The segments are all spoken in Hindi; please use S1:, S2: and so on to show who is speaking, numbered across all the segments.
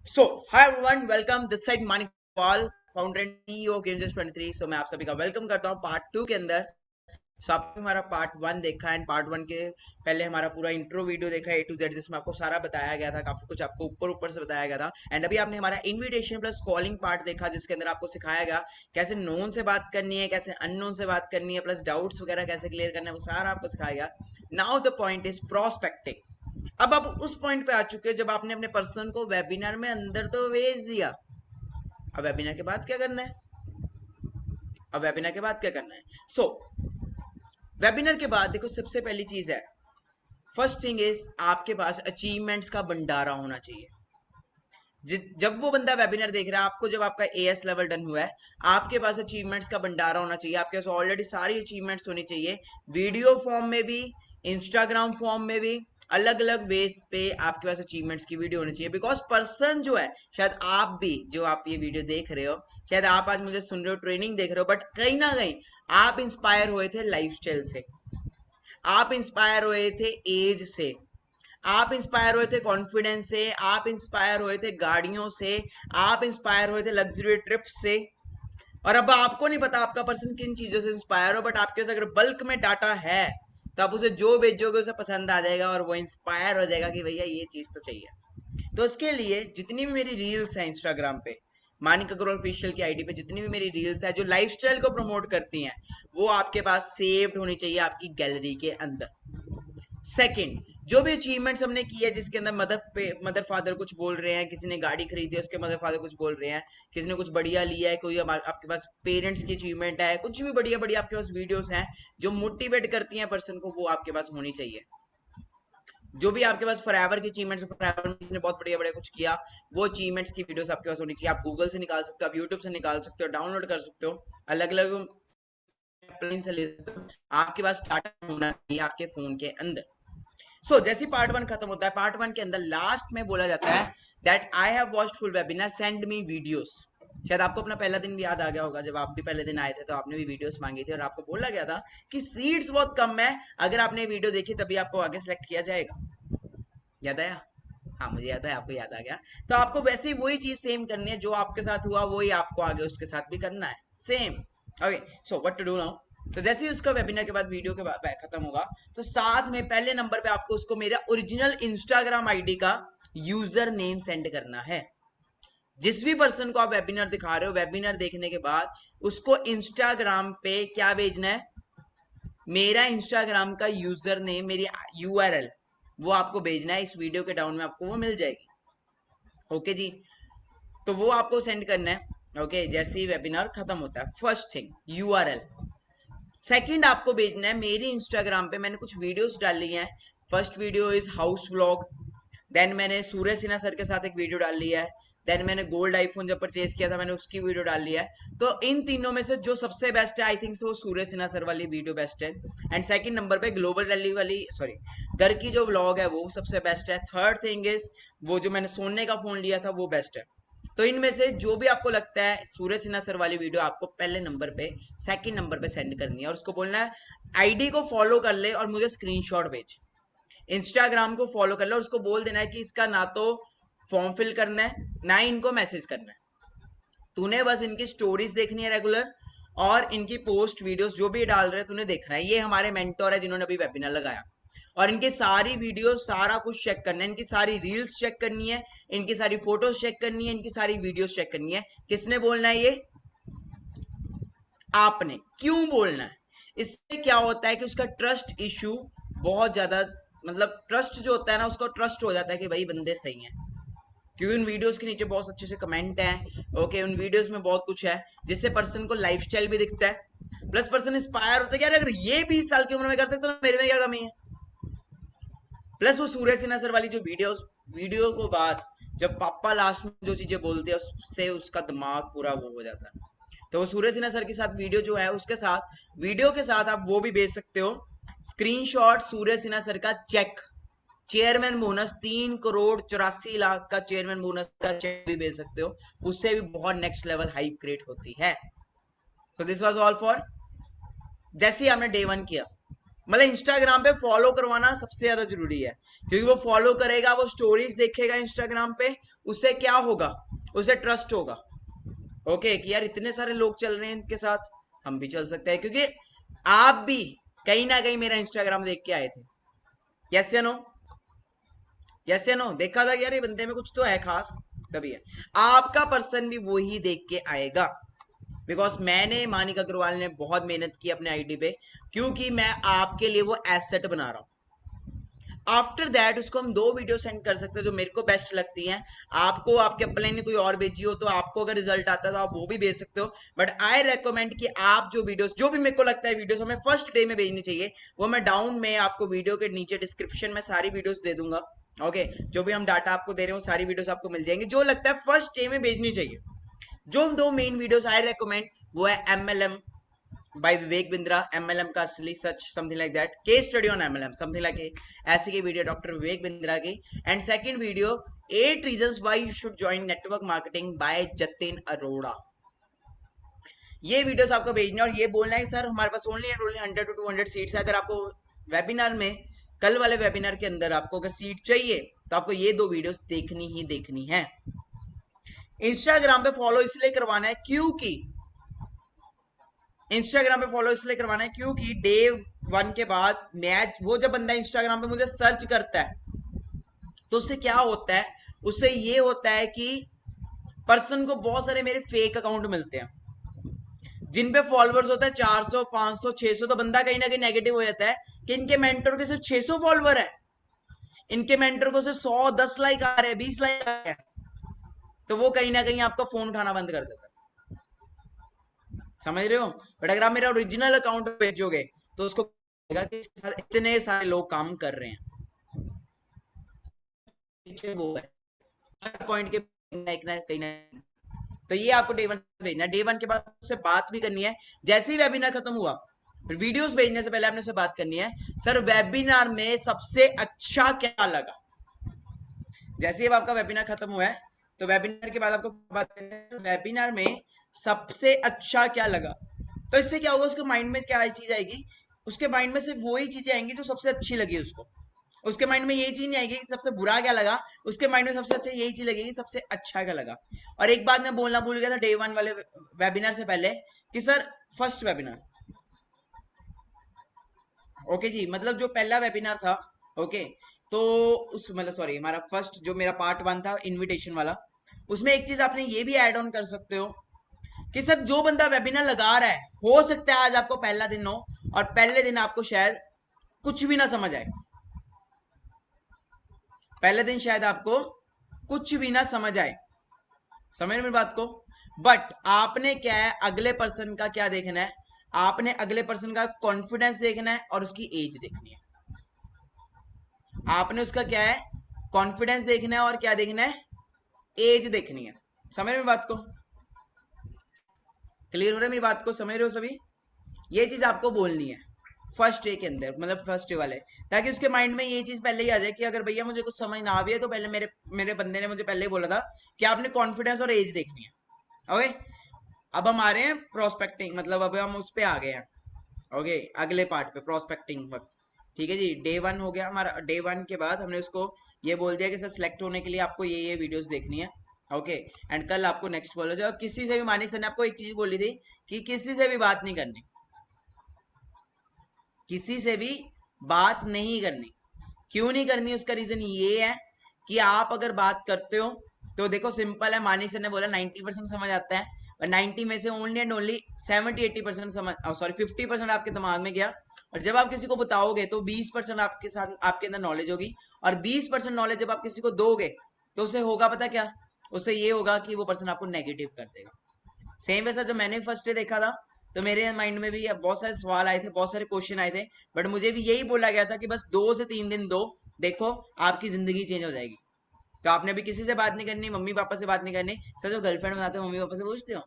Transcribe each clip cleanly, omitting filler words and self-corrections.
S1: So hi everyone, welcome this side Manik Paul, founder and CEO of games 23। सो मैं आप सभी का वेलकम करता हूं पार्ट 2 के अंदर। सो आपने हमारा पार्ट 1 देखा एंड पार्ट 1 के पहले हमारा पूरा इंट्रो वीडियो देखा ए टू जेड, जिसमें आपको सारा बताया गया था, काफी कुछ आपको ऊपर ऊपर से बताया गया था। एंड अभी आपने हमारा इनविटेशन प्लस कॉलिंग पार्ट देखा, जिसके अंदर आपको सिखाया गया कैसे नोन से बात करनी है, कैसे अननोन से बात करनी है, प्लस डाउट्स वगैरह कैसे क्लियर करना है, वो सारा आपको सिखाया गया। Now the point is prospecting. अब आप उस पॉइंट पे आ चुके हो जब आपने अपने पर्सन को वेबिनार में अंदर तो भेज दिया। अब वेबिनार के बाद क्या करना है? अब वेबिनार के बाद क्या करना है? वेबिनार के बाद देखो, सबसे पहली चीज है, फर्स्ट थिंग इज आपके पास अचीवमेंट्स का भंडारा होना चाहिए। जब वो बंदा वेबिनार देख रहा है, आपको जब आपका एएस लेवल डन हुआ है, आपके पास अचीवमेंट्स का भंडारा होना चाहिए। आपके पास ऑलरेडी सारी अचीवमेंट्स होनी चाहिए, वीडियो फॉर्म में भी, इंस्टाग्राम फॉर्म में भी, अलग अलग वेज पे आपके पास अचीवमेंट्स की वीडियो होनी चाहिए। बिकॉज पर्सन जो है, शायद आप भी जो आप ये वीडियो देख रहे हो, शायद आप आज मुझे सुन रहे हो, ट्रेनिंग देख रहे हो, बट कहीं ना कहीं आप इंस्पायर हुए थे लाइफस्टाइल से, आप इंस्पायर हुए थे एज से, आप इंस्पायर हुए थे कॉन्फिडेंस से, आप इंस्पायर हुए थे गाड़ियों से, आप इंस्पायर हुए थे लग्जरी ट्रिप से। और अब आपको नहीं पता आपका पर्सन किन चीजों से इंस्पायर हो, बट आपके पास अगर बल्क में डाटा है तो आप उसे जो भेजोगे उसे पसंद आ जाएगा और वो इंस्पायर हो जाएगा कि भैया ये चीज तो चाहिए। तो उसके लिए जितनी भी मेरी रील्स हैं इंस्टाग्राम पे, मानिक अग्रवाल ऑफिशियल की आईडी पे जितनी भी मेरी रील्स है जो लाइफस्टाइल को प्रमोट करती हैं, वो आपके पास सेव्ड होनी चाहिए आपकी गैलरी के अंदर। सेकंड, जो भी अचीवमेंट्स हमने की है, जिसके अंदर मदर फादर कुछ बोल रहे हैं, किसी ने गाड़ी खरीदी है उसके मदर फादर कुछ बोल रहे हैं, किसी ने कुछ बढ़िया लिया है, कोई आपके पास पेरेंट्स की अचीवमेंट है, कुछ भी बढ़िया बढ़िया आपके पास वीडियोस हैं जो मोटिवेट करती हैं पर्सन को, वो आपके पास होनी चाहिए। जो भी आपके पास फॉरएवर की अचीवमेंट्स, फॉरएवर में किसी ने बहुत बढ़िया बढ़िया कुछ किया, वो अचीवमेंट्स की वीडियोस आपके पास होनी चाहिए। आप गूगल से निकाल सकते हो, आप यूट्यूब से निकाल सकते हो, डाउनलोड कर सकते हो, अलग अलग प्लेन से ले सकते हो। आपके पास डाटा होना चाहिए आपके फोन के अंदर। जैसे पार्ट 1 खत्म होता है, पार्ट 1 के अंदर लास्ट में बोला जाता है that I have watched full webinar, send me videos. शायद आपको अपना पहला दिन भी याद आ गया होगा, जब आप भी पहले दिन आए थे तो आपने भी वीडियोस मांगी थी और आपको बोला गया था कि सीट्स बहुत कम है, अगर आपने वीडियो देखी तभी आपको आगे सेलेक्ट किया जाएगा। याद आया? हाँ, मुझे याद है, आपको याद आ गया। तो आपको वैसे ही वही चीज सेम करनी है, जो आपके साथ हुआ वही आपको आगे उसके साथ भी करना है, same. Okay, so what to do now? तो जैसे ही उसका वेबिनार के बाद वीडियो के बाद खत्म होगा, तो साथ में पहले नंबर पे आपको उसको मेरा ओरिजिनल इंस्टाग्राम आईडी का यूजर नेम सेंड करना है। जिस भी पर्सन को आप वेबिनार दिखा रहे हो, वेबिनार देखने के बाद उसको इंस्टाग्राम पे क्या भेजना है? मेरा इंस्टाग्राम का यूजर नेम, मेरी यूआरएल, वो आपको भेजना है। इस वीडियो के डाउन में आपको वो मिल जाएगी। ओके जी, तो वो आपको सेंड करना है। ओके, जैसे ही वेबिनार खत्म होता है, फर्स्ट थिंग यूआरएल। सेकंड, आपको भेजना है मेरी इंस्टाग्राम पे मैंने कुछ वीडियोस डाली हैं। First video is house vlog, then मैंने सूर्य सिन्हा सर के साथ एक वीडियो डाल लिया है, देन मैंने गोल्ड आईफोन जब परचेज किया था मैंने उसकी वीडियो डाल लिया है। तो इन तीनों में से जो सबसे बेस्ट है, आई थिंक वो सूर्य सिन्हा सर वाली वीडियो बेस्ट है। एंड सेकंड नंबर पे ग्लोबल रैली वाली, सॉरी, घर की जो व्लॉग है वो सबसे बेस्ट है। थर्ड थिंग इज वो जो मैंने सोने का फोन लिया था वो बेस्ट है। तो इनमें से जो भी आपको लगता है, सूर्य सिन्हा सर वाली वीडियो आपको पहले नंबर पे, सेकंड नंबर पे सेंड करनी है और उसको बोलना है आईडी को फॉलो कर ले और मुझे स्क्रीनशॉट भेज। इंस्टाग्राम को फॉलो कर लो और उसको बोल देना है कि इसका ना तो फॉर्म फिल करना है, ना ही इनको मैसेज करना है। तूने बस इनकी स्टोरीज देखनी है रेगुलर, और इनकी पोस्ट वीडियोस जो भी डाल रहे हैं तूने देखना है। ये हमारे मेंटोर है जिन्होंने अभी वेबिनार लगाया, और इनकी सारी वीडियो सारा कुछ चेक करना है, इनकी सारी रील्स चेक करनी है, इनकी सारी फोटोज चेक करनी है, इनकी सारी वीडियोस चेक करनी है। किसने बोलना है ये? आपने। क्यों बोलना है? इससे क्या होता है कि उसका ट्रस्ट इशू बहुत ज्यादा, मतलब ट्रस्ट जो होता है ना, उसको ट्रस्ट हो जाता है कि भाई बंदे सही हैं, क्योंकि उन वीडियोस के नीचे बहुत अच्छे से कमेंट हैं। ओके, उन वीडियोस में बहुत कुछ है जिससे पर्सन को लाइफस्टाइल भी दिखता है, प्लस पर्सन इंस्पायर होता है कि यार अगर ये 20 साल की उम्र में कर सकते तो मेरे में क्या कमी है। प्लस वो सूर्य सिन्हा सर वाली जो वीडियो को बाद जब पापा लास्ट में जो चीजें बोलते हैं उससे उसका दिमाग पूरा वो हो जाता है। तो वो सूर्य सिन्हा सर के साथ वीडियो जो है, उसके साथ वीडियो के साथ आप वो भी भेज सकते हो, स्क्रीनशॉट सूर्य सिन्हा सर का चेक, चेयरमैन बोनस 3,84,00,000 का चेयरमैन बोनस का चेक भी भेज सकते हो। उससे भी बहुत नेक्स्ट लेवल हाइप क्रिएट होती है। तो दिस वाज ऑल फॉर, जैसे ही आपने डे 1 किया, मतलब इंस्टाग्राम पे फॉलो करवाना सबसे ज्यादा जरूरी है, क्योंकि वो फॉलो करेगा, वो स्टोरीज देखेगा इंस्टाग्राम पे, उससे क्या होगा, उसे ट्रस्ट होगा। ओके कि यार इतने सारे लोग चल रहे हैं इनके साथ, हम भी चल सकते हैं, क्योंकि आप भी कहीं ना कहीं मेरा इंस्टाग्राम देख के आए थे। यस या नो? यस या नो? देखा था कि यार ये बंदे में कुछ तो है खास, तभी है। आपका पर्सन भी वही देख के आएगा, बिकॉज मैंने, मानिक अग्रवाल ने बहुत मेहनत की अपने आईडी पे, क्योंकि मैं आपके लिए वो एसेट बना रहा हूं। आफ्टर दैट उसको हम दो वीडियो सेंड कर सकते हैं जो मेरे को बेस्ट लगती हैं। आपको आपके अपने ने कोई और भेजी हो तो आपको अगर रिजल्ट आता है तो आप वो भी भेज सकते हो, बट आई रेकमेंड कि आप जो वीडियोस, जो भी मेरे को लगता है वीडियोस हमें फर्स्ट डे में भेजनी चाहिए, वो मैं डाउन में आपको वीडियो के नीचे डिस्क्रिप्शन में सारी वीडियोस दे दूंगा। ओके जो भी हम डाटा आपको दे रहे हो सारी वीडियोस आपको मिल जाएंगी, जो लगता है फर्स्ट डे में भेजनी चाहिए। जो दो मेन वीडियोस आई रेकमेंड वो है MLM by Vivek Bindra, MLM का असली सच, something like that, case study on MLM, something like ऐसी की वीडियो डॉक्टर विवेक बिंद्रा की। And second video 8 reasons why you should join network marketing by Jatin Arora. ये वीडियोस आपको भेजना और ये बोलना है सर हमारे पास only and only 100 to 200 seats है। अगर आपको वेबिनार में, कल वाले वेबिनार के अंदर आपको अगर सीट चाहिए तो आपको ये दो वीडियोस देखनी ही देखनी है। इंस्टाग्राम पे फॉलो इसलिए करवाना है क्योंकि इंस्टाग्राम पे फॉलो इसलिए करवाना है क्योंकि डे 1 के बाद मैच, वो जब बंदा इंस्टाग्राम पे मुझे सर्च करता है तो उससे क्या होता है, उससे ये होता है कि पर्सन को बहुत सारे मेरे फेक अकाउंट मिलते हैं जिन पे फॉलोअर्स होता है 400 500 600, तो बंदा कहीं ना कहीं नेगेटिव हो जाता है कि इनके मेंटर के सिर्फ 600 फॉलोअर है, इनके मेंटर को सिर्फ 100 10 लाइक आ रहे हैं 20 लाइक आ रहे हैं, तो वो कहीं ना कहीं आपका फोन उठाना बंद कर देता है। समझ रहे हो? बट अगर आप मेरा ओरिजिनल अकाउंट भेजोगे तो उसको कि इतने सारे लोग काम कर रहे हैं, पीछे वो है हर पॉइंट के कहीं ना, तो ये आपको डे 1 भेजना है। डे 1 के बाद उससे बात भी करनी है। जैसे ही वेबिनार खत्म हुआ, वीडियोस भेजने से पहले आपने उससे बात करनी है, सर वेबिनार में सबसे अच्छा क्या लगा। जैसे ही आपका वेबिनार खत्म हुआ है तो वेबिनार के बाद आपको बात करनी है वेबिनार में सबसे अच्छा क्या लगा। तो इससे क्या होगा, उसके माइंड में क्या चीज आएगी, उसके माइंड में सिर्फ वही चीजें आएंगी जो सबसे अच्छी लगी उसको। उसके माइंड में यही चीज नहीं आएगी कि सबसे बुरा क्या लगा, उसके माइंड में सबसे अच्छा यही चीज लगेगी सबसे अच्छा क्या लगा। और एक बात मैं बोलना भूल गया था डे 1 वाले वेबिनार से पहले कि सर फर्स्ट वेबिनार, ओके जी, मतलब जो पहला वेबिनार था, ओके, तो उस मतलब सॉरी हमारा फर्स्ट जो मेरा पार्ट 1 था इनविटेशन वाला, उसमें एक चीज आपने ये भी ऐड ऑन कर सकते हो कि सर जो बंदा वेबिनार लगा रहा है, हो सकता है आज आपको पहला दिन हो और पहले दिन आपको शायद कुछ भी ना समझ आए, पहले दिन शायद आपको कुछ भी ना समझ आए, समझ मेरी बात को। बट आपने क्या है, अगले पर्सन का क्या देखना है, आपने अगले पर्सन का कॉन्फिडेंस देखना है और उसकी एज देखनी है। आपने उसका क्या है, कॉन्फिडेंस देखना है और क्या देखना है, एज देखनी है। समझ रहे बात को? क्लियर हो रहा है मेरी बात को? समझ रहे हो सभी? ये चीज आपको बोलनी है फर्स्ट डे के अंदर, मतलब फर्स्ट डे वाले, ताकि उसके माइंड में ये चीज पहले ही आ जाए कि अगर भैया मुझे कुछ समझ ना आ भी है तो पहले मेरे मेरे बंदे ने मुझे पहले ही बोला था कि आपने कॉन्फिडेंस और एज देखनी है। ओके अब हम आ रहे हैं प्रोस्पेक्टिंग, मतलब अब हम उस पर आ गए हैं। ओके अगले पार्ट पे प्रोस्पेक्टिंग वक्त, ठीक है जी। डे 1 हो गया हमारा। डे 1 के बाद हमने उसको ये बोल दिया कि सर सिलेक्ट होने के लिए आपको ये वीडियोस देखनी है। ओके एंड कल आपको नेक्स्ट बोला जाए, और किसी से भी, मानी सर ने आपको एक चीज बोली थी कि किसी से भी बात नहीं करनी, किसी से भी बात नहीं करनी। क्यों नहीं करनी, उसका रीजन ये है कि आप अगर बात करते हो तो देखो सिंपल है, मानी सर ने बोला 90% समझ आता है, और 90 में से ओनली एंड ओनली 70-80% समझ, सॉरी 50% आपके दिमाग में गया। और जब आप किसी को बताओगे तो 20% आपके साथ आपके अंदर नॉलेज होगी, और 20% नॉलेज जब आप किसी को दोगे तो उसे होगा पता क्या, उससे ये होगा कि वो पर्सन आपको नेगेटिव कर देगा। सेम वैसा जब मैंने फर्स्ट डे देखा था तो मेरे माइंड में भी बहुत सारे सवाल आए थे, बहुत सारे क्वेश्चन आए थे, बट मुझे भी यही बोला गया था कि बस 2 से 3 दिन दो, देखो आपकी जिंदगी चेंज हो जाएगी। तो आपने भी किसी से बात नहीं करनी, मम्मी पापा से बात नहीं करनी। सर जब गर्लफ्रेंड बनाते हो मम्मी पापा से पूछते हो?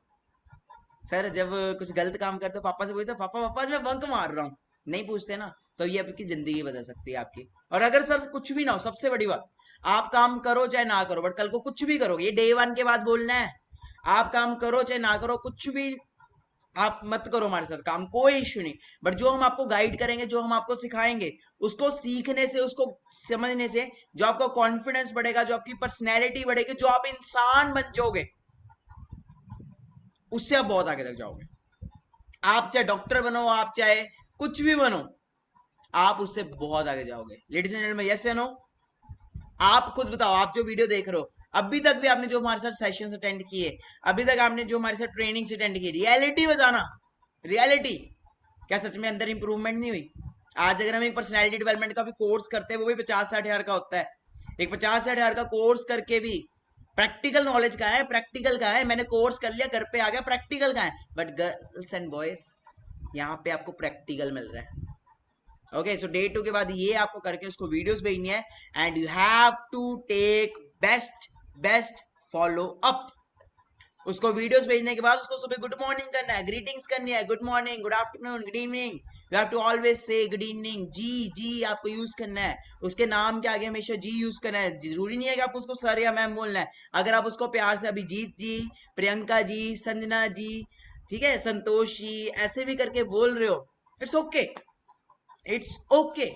S1: सर जब कुछ गलत काम करते हो पापा से पूछते हो, पापा पापा आज मैं बंक मार रहा हूँ? नहीं पूछते ना। तो ये आपकी जिंदगी बदल सकती है आपकी। और अगर सर कुछ भी ना हो, सबसे बड़ी बात, आप काम करो चाहे ना करो, बट कल को कुछ भी करोगे, ये डे 1 के बाद बोलना है, आप काम करो चाहे ना करो, कुछ भी आप मत करो हमारे साथ काम, कोई इश्यू नहीं। बट जो हम आपको गाइड करेंगे, जो हम आपको सिखाएंगे, उसको सीखने से, उसको समझने से जो आपका कॉन्फिडेंस बढ़ेगा, जो आपकी पर्सनैलिटी बढ़ेगी, जो आप इंसान बन जाओगे, उससे आप बहुत आगे तक जाओगे। आप चाहे डॉक्टर बनो, आप चाहे कुछ भी बनो, आप उससे बहुत आगे जाओगे। लेडीज एंड जेंटलमैन, यस या नो? आप खुद बताओ, आप जो वीडियो देख रहे हो, अभी तक भी आपने जो हमारे साथ सेशंस अटेंड किए, अभी तक आपने जो हमारे साथ ट्रेनिंग्स अटेंड की, रियलिटी बताना, रियलिटी क्या सच में अंदर इंप्रूवमेंट नहीं हुई? आज अगर हम एक पर्सनैलिटी डेवलपमेंट का भी कोर्स करते हैं, वो भी 50-60 हजार का होता है। एक 50-60 हजार का कोर्स करके भी प्रैक्टिकल नॉलेज का है, प्रैक्टिकल का है। मैंने कोर्स कर लिया, घर पे आ गया, प्रैक्टिकल का है। बट गर्ल्स एंड बॉयज, यहाँ पे आपको प्रैक्टिकल मिल रहा है। ओके, सो डे 2 के बाद ये आपको करके उसको वीडियोस भेजनी है, and you have to take best follow up. उसको वीडियोस भेजने के बाद उसको सुबह गुड मॉर्निंग करना है, ग्रीटिंग्स करनी है, good morning, good afternoon, good evening. You have to always say good evening. जी जी आपको यूज करना है, उसके नाम के आगे हमेशा जी यूज करना है। जरूरी नहीं है कि आप उसको सर या मैम बोलना है। अगर आप उसको प्यार से अभिजीत जी, प्रियंका जी, संजना जी, ठीक है, संतोष जी, ऐसे भी करके बोल रहे हो, इट्स ओके, इट्स ओके।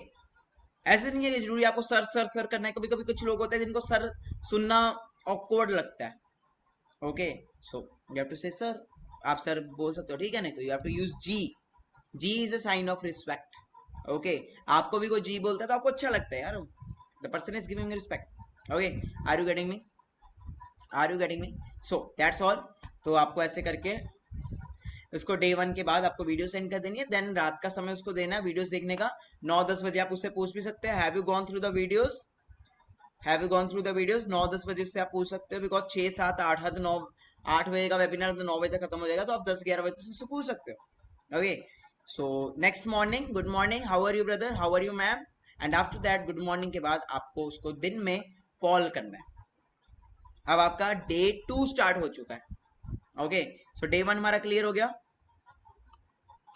S1: ऐसे नहीं है कि जरूरी आपको सर सर सर करना है। कभी कभी कुछ लोग होते हैं जिनको सर सुनना ऑकवर्ड लगता है। Okay, so you have to say sir. आप सर बोल सकते हो, ठीक है, नहीं तो you have to use ji. Ji is a sign of respect. Okay, आपको भी कोई जी बोलता है तो आपको अच्छा लगता है यार, the person is giving respect. Okay, are you getting me? Are you getting me? So that's all. तो आपको ऐसे करके उसको डे 1 के बाद आपको वीडियो सेंड कर देनी है, देन रात का समय उसको देना है वीडियोस देखने का। 9-10 बजे आप उससे पूछ भी सकते हैं, have you gone through the videos, have you gone through the videos. 9-10 बजे उससे आप पूछ सकते हो, बिकॉज 6-7-8 हद 9 8 बजे का वेबिनार तो 9 बजे तक खत्म हो जाएगा, तो आप 10-11 बजे से उससे पूछ सकते हो। Okay, so next morning, good morning, how are you brother, how are you ma'am, and after that good morning के बाद आपको उसको दिन में कॉल करना है। अब आपका डे 2 स्टार्ट हो चुका है। ओके, सो डे 1 हमारा क्लियर हो गया।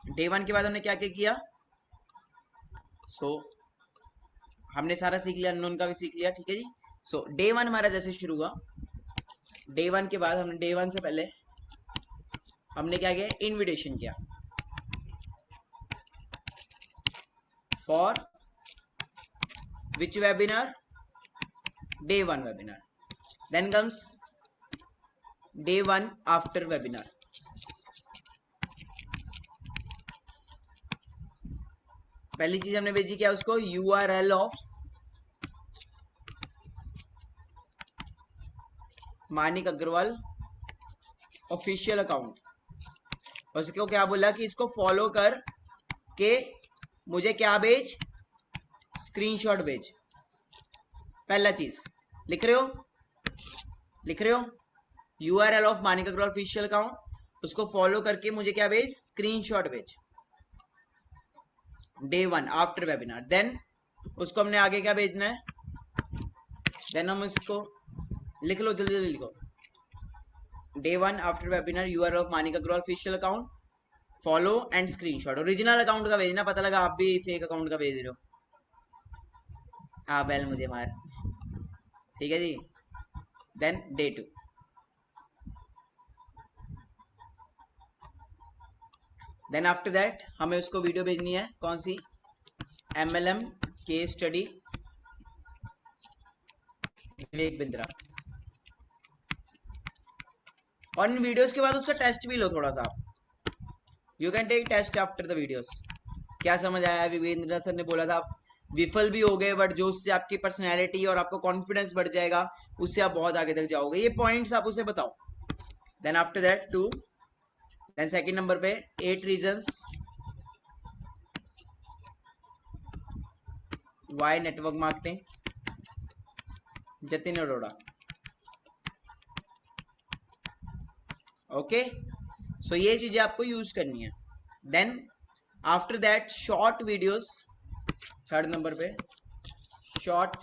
S1: डे 1 के बाद हमने क्या क्या किया? सो हमने सारा सीख लिया, अननोन का भी सीख लिया, ठीक है जी। सो डे 1 हमारा जैसे शुरू हुआ, डे 1 के बाद हमने डे 1 से पहले हमने क्या किया? इनविटेशन किया for which webinar? Day 1 webinar. Then comes day 1 after webinar. पहली चीज हमने भेजी क्या उसको? URL of Manik Agarwal official account. उसको क्या बोला कि इसको फॉलो कर के मुझे क्या भेज? स्क्रीनशॉट भेज। पहला चीज लिख रहे हो? लिख रहे हो? URL of Manik Agarwal official account, उसको फॉलो करके मुझे क्या भेज? स्क्रीनशॉट भेज। Day 1 after webinar. देन उसको हमने आगे क्या भेजना है? देन हम इसको लिख लो, जल्दी जल्दी लिखो। Day 1 after webinar, URL of Manik Agarwal official account, follow and screenshot. Original account का भेजना, पता लगा आप भी फेक अकाउंट का भेज रहे हो। हाँ, बैल मुझे मार, ठीक है जी। Then day 2, then after that हमें उसको वीडियो भेजनी है, कौन सी? MLM case study Vivek Bindra. और इन वीडियोस के बाद उसका टेस्ट भी लो थोड़ा सा आप। You can take test after the videos. क्या समझ आया? विवेंद्र सर ने बोला था आप विफल भी हो गए, बट जो उससे आपकी पर्सनैलिटी और आपका कॉन्फिडेंस बढ़ जाएगा, उससे आप बहुत आगे तक जाओगे। ये पॉइंट्स आप उसे बताओ। Then after that 2, then second number पे 8 reasons why network marketing, Jatin Arora. Okay, so ये चीजें आपको यूज करनी है। Then after that short videos, third number पे short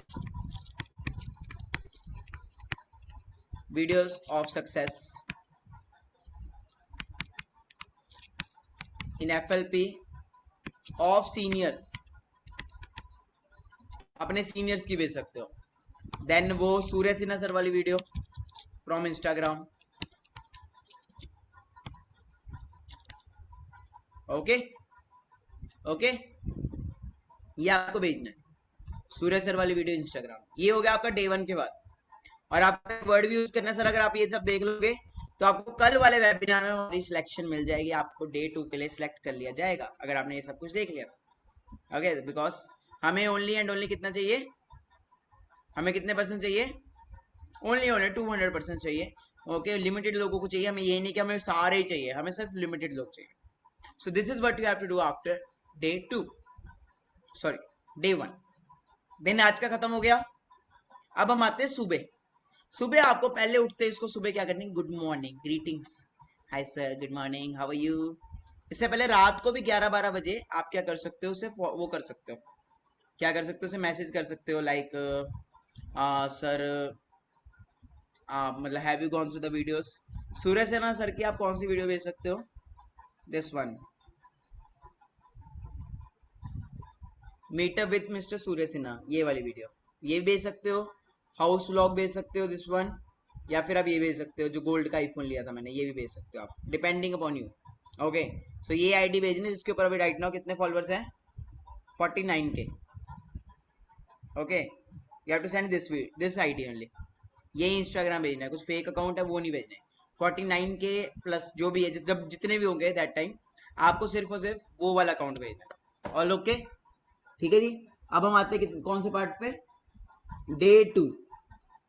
S1: videos of success in FLP of seniors. अपने सीनियर्स की भेज सकते हो। देन वो सूर्य सिन्हा सर वाली video from Instagram, okay okay, ये आपको भेजना है, सूर्य सर वाली वीडियो इंस्टाग्राम। ये हो गया आपका डे 1 के बाद। और आपका वर्ड भी यूज करना सर, अगर आप ये सब देख लोगे तो आपको कल वाले वेबिनार में हमारी सिलेक्शन मिल जाएगी, आपको डे 2 के लिए सिलेक्ट कर लिया जाएगा अगर आपने ये सब कुछ देख लिया। ओके, बिकॉज हमें ओनली एंड ओनली कितना चाहिए, हमें कितने परसेंट चाहिए, ओनली ओनली 200% चाहिए। ओके, लिमिटेड लोगों को चाहिए, हमें ये नहीं कि हमें सारे ही चाहिए, हमें सिर्फ लिमिटेड लोग चाहिए। So this is what you have to do after day 2, sorry day 1। दिन आज का खत्म हो गया। अब हम आते हैं सुबह। सुबह आपको पहले उठते हैं, इसको सुबह क्या करनी, good morning, greetings, hi sir, good morning, how are you. इससे पहले रात को भी 11-12 बजे आप क्या कर सकते हो, उसे वो कर सकते हो, क्या कर सकते हो, उसे मैसेज कर सकते हो, लाइक सर मतलब have you gone to the videos. Surya Sena sir की आप कौन सी वीडियो भेज सकते हो, this one, meetup with mister Surya Sinha, ये वाली वीडियो, ये भेज सकते हो। हाउस व्लॉग भेज सकते हो, दिस वन, या फिर आप ये भेज सकते हो जो गोल्ड का आईफोन लिया था मैंने, ये भी भेज सकते हो आप, depending upon you. Okay, so ये आईडी भेजनी जिसके ऊपर अभी राइट नाउ कितने फॉलोअर्स हैं, 49 के। Okay, you have to send this ID only, ये इंस्टाग्राम भेजना है, कुछ फेक अकाउंट है वो नहीं भेजने। 49 के प्लस जो भी है, जब जितने भी होंगे दैट टाइम, आपको सिर्फ और सिर्फ वो वाला अकाउंट भेजना है। ऑल ओके, ठीक है जी। अब हम आते हैं कौन से पार्ट पे, डे 2।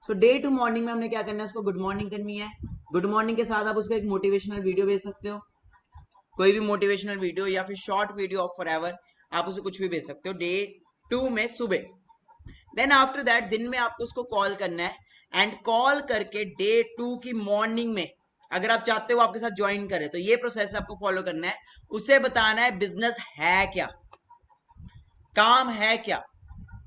S1: सो डे 2 मॉर्निंग में हमने क्या करना है, उसको गुड मॉर्निंग करनी है। गुड मॉर्निंग के साथ आप उसको एक मोटिवेशनल वीडियो भेज सकते हो, कोई भी मोटिवेशनल वीडियो या फिर शॉर्ट वीडियो ऑफ फॉरएवर, आप उसे कुछ भी भेज सकते हो डे 2 में सुबह। देन आफ्टर दैट दिन में आपको उसको कॉल करना है, एंड कॉल करके डे 2 की मॉर्निंग में अगर आप चाहते हो आपके साथ ज्वाइन करे तो ये प्रोसेस आपको फॉलो करना है। उसे बताना है बिजनेस है क्या, काम है क्या।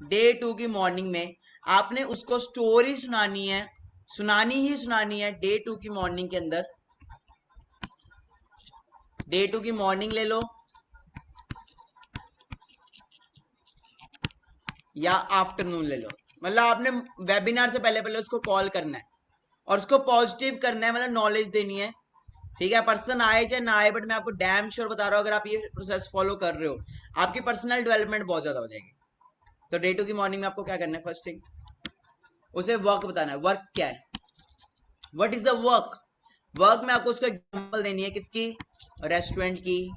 S1: डे 2 की मॉर्निंग में आपने उसको स्टोरी सुनानी है, सुनानी ही सुनानी है डे 2 की मॉर्निंग के अंदर। डे 2 की मॉर्निंग ले लो या आफ्टरनून ले लो, मतलब आपने वेबिनार से पहले पहले उसको कॉल करना है और उसको पॉजिटिव करना है, मतलब नॉलेज देनी है। ठीक है, पर्सन आए चाहे ना आए, बट मैं आपको डैम श्योर बता रहा हूँ, अगर आप ये प्रोसेस फॉलो कर रहे हो आपकी पर्सनल डेवलपमेंट बहुत ज्यादा हो जाएगी। तो डे 2 की मॉर्निंग में आपको क्या करना है, फर्स्ट थिंग उसे वर्क बताना है, वर्क क्या है, what is the work. Work में आपको उसको एग्जांपल देनी है, किसकी, रेस्टोरेंट की,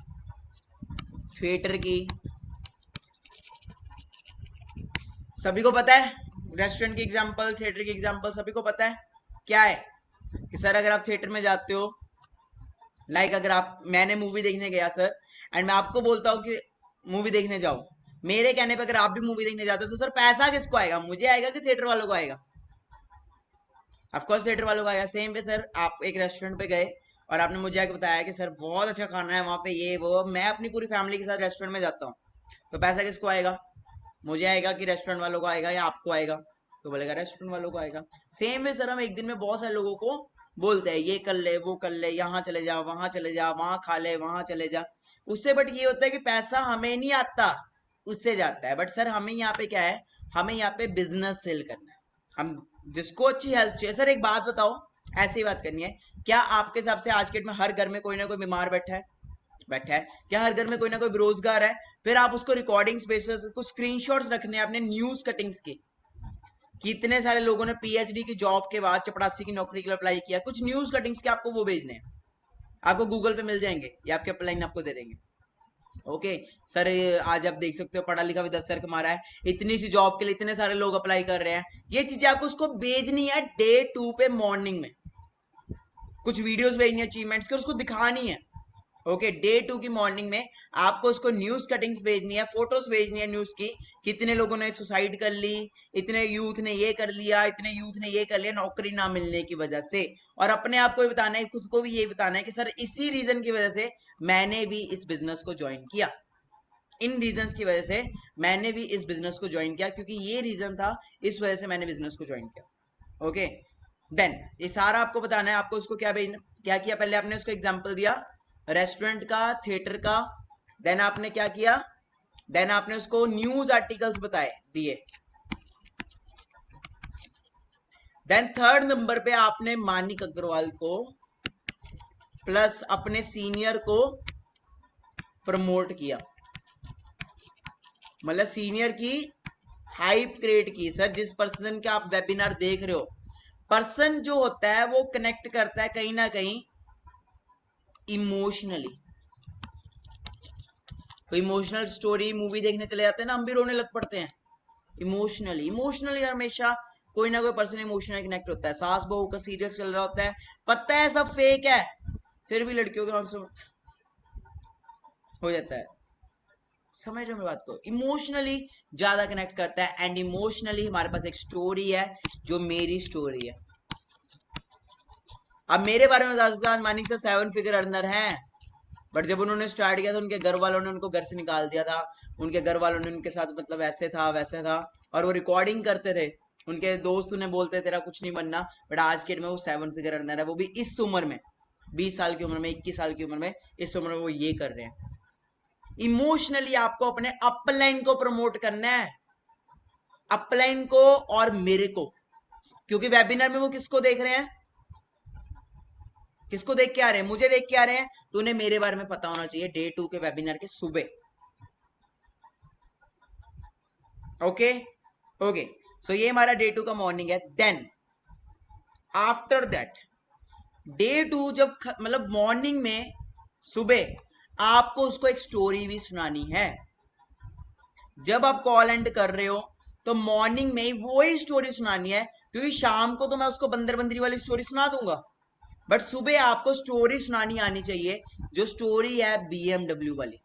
S1: थिएटर की। सभी को पता है रेस्टोरेंट की एग्जांपल, थिएटर की एग्जांपल सभी को पता है क्या है, कि सर अगर आप थिएटर में जाते हो, लाइक अगर आप, मैंने मूवी देखने गया सर, एंड मैं आपको बोलता हूँ कि मूवी देखने जाओ, मेरे कहने पे अगर आप भी मूवी देखने जाते हो तो सर पैसा किसको आएगा, मुझे आएगा कि थिएटर वालों को आएगा, ऑफ कोर्स थिएटर वालों को आएगा। सेम पे सर आप एक रेस्टोरेंट पे गए और आपने मुझे आके बताया कि सर बहुत अच्छा खाना है वहाँ पे, ये वो, मैं अपनी पूरी फैमिली के साथ रेस्टोरेंट में जाता हूँ, तो पैसा किसको आएगा, मुझे आएगा कि रेस्टोरेंट वालों को आएगा या आपको आएगा, तो बोलेगा रेस्टोरेंट वालों को आएगा। सेम वे सर हम एक दिन में बहुत सारे लोगों को बोलते हैं ये कर ले, वो कर ले, यहाँ चले जा, वहां चले जा, वहां खा ले, वहां चले जा, उससे बट ये होता है कि पैसा हमें नहीं आता, उससे जाता है। बट सर हमें यहाँ पे क्या है, हमें यहाँ पे बिजनेस सेल करना है। हम जिसको अच्छी हेल्थ चाहिए, सर एक बात बताओ, ऐसी ही बात करनी है, क्या आपके हिसाब से आज के डेट में हर घर में कोई ना कोई बीमार बैठा है, बैठा है, क्या हर घर में कोई ना कोई बेरोजगार है, फिर आप उसको रिकॉर्डिंग्स बेसिस को स्क्रीनशॉट्स रखने हैं अपने न्यूज कटिंग्स के, कितने सारे लोगों ने पीएचडी की जॉब के बाद चपरासी की नौकरी के लिए अप्लाई किया, कुछ न्यूज कटिंग्स के आपको वो भेजने हैं, आपको गूगल पे मिल जाएंगे या आपके अपलाइन आपको दे देंगे। ओके सर, आज आप देख सकते हो पढ़ा लिखा भी 10 सर कमा रहा है, इतनी सी जॉब के लिए इतने सारे लोग अप्लाई कर रहे हैं, ये चीजें आपको उसको भेजनी है डे 2 पे मॉर्निंग में, कुछ वीडियोस भेजनी है अचीवमेंट्स की, उसको दिखानी है। ओके, डे 2 की मॉर्निंग में आपको उसको न्यूज कटिंग्स भेजनी है, फोटोज भेजनी है न्यूज की, कितने लोगों ने सुसाइड कर ली, इतने यूथ ने ये कर लिया, इतने यूथ ने ये कर लिया नौकरी ना मिलने की वजह से, और अपने आप को भी बताना है, खुद को भी ये बताना है कि सर इसी रीजन की वजह से मैंने भी इस बिजनेस को ज्वाइन किया, इन रीजंस की वजह से मैंने भी इस बिजनेस को ज्वाइन किया, क्योंकि ये रीजन था, इस वजह से मैंने बिजनेस को ज्वाइन किया। ओके, देन ये सारा आपको बताना है, आपको उसको क्या भेजना, क्या किया, पहले आपने उसको एग्जांपल दिया रेस्टोरेंट का, थिएटर का, देन आपने क्या किया, देन आपने उसको न्यूज आर्टिकल्स बताए दिए, देन थर्ड नंबर पे आपने मानिक अग्रवाल को प्लस अपने सीनियर को प्रमोट किया, मतलब सीनियर की हाइप क्रिएट की। सर जिस पर्सन का आप वेबिनार देख रहे हो, पर्सन जो होता है वो कनेक्ट करता है कहीं ना कहीं इमोशनली। कोई इमोशनल स्टोरी मूवी देखने चले जाते हैं ना, हम भी रोने लग पड़ते हैं इमोशनली। इमोशनली हमेशा कोई ना कोई पर्सन इमोशनली कनेक्ट होता है। सास बहू का सीरियल चल रहा होता है, पता है सब फेक है, फिर भी लड़कियों के आंसू हो जाता है। समझ रहे हो बात को? इमोशनली ज्यादा कनेक्ट करता है। एंड इमोशनली हमारे पास एक स्टोरी है जो मेरी स्टोरी है। अब मेरे बारे में दास्तान मानिक से 7 फिगर अर्नर है, बट जब उन्होंने स्टार्ट किया था उनके घर वालों ने उनको घर से निकाल दिया था। उनके घर वालों ने उनके साथ मतलब ऐसे था वैसे था, और वो रिकॉर्डिंग करते थे। उनके दोस्त उन्हें बोलते तेरा कुछ नहीं बनना, बट आज के डेट में वो 7 फिगर अर्नर है, वो भी इस उम्र में, 20 साल की उम्र में, 21 साल की उम्र में, इस उम्र में वो ये कर रहे हैं। इमोशनली आपको अपने अपलाइन को प्रमोट करना है, अपलाइन को और मेरे को। क्योंकि वेबिनार में वो किसको देख रहे हैं, किसको देख के आ रहे हैं? मुझे देख के आ रहे हैं। तो उन्हें मेरे बारे में पता होना चाहिए डे 2 के वेबिनार के सुबह। ओके ओके, सो ये हमारा डे 2 का मॉर्निंग है। देन आफ्टर दैट डे 2 जब मतलब मॉर्निंग में सुबह आपको उसको एक स्टोरी भी सुनानी है। जब आप कॉल एंड कर रहे हो तो मॉर्निंग में वो ही स्टोरी सुनानी है, क्योंकि शाम को तो मैं उसको बंदर बंदरी वाली स्टोरी सुना दूंगा, बट सुबह आपको स्टोरी सुनानी आनी चाहिए, जो स्टोरी है BMW वाली।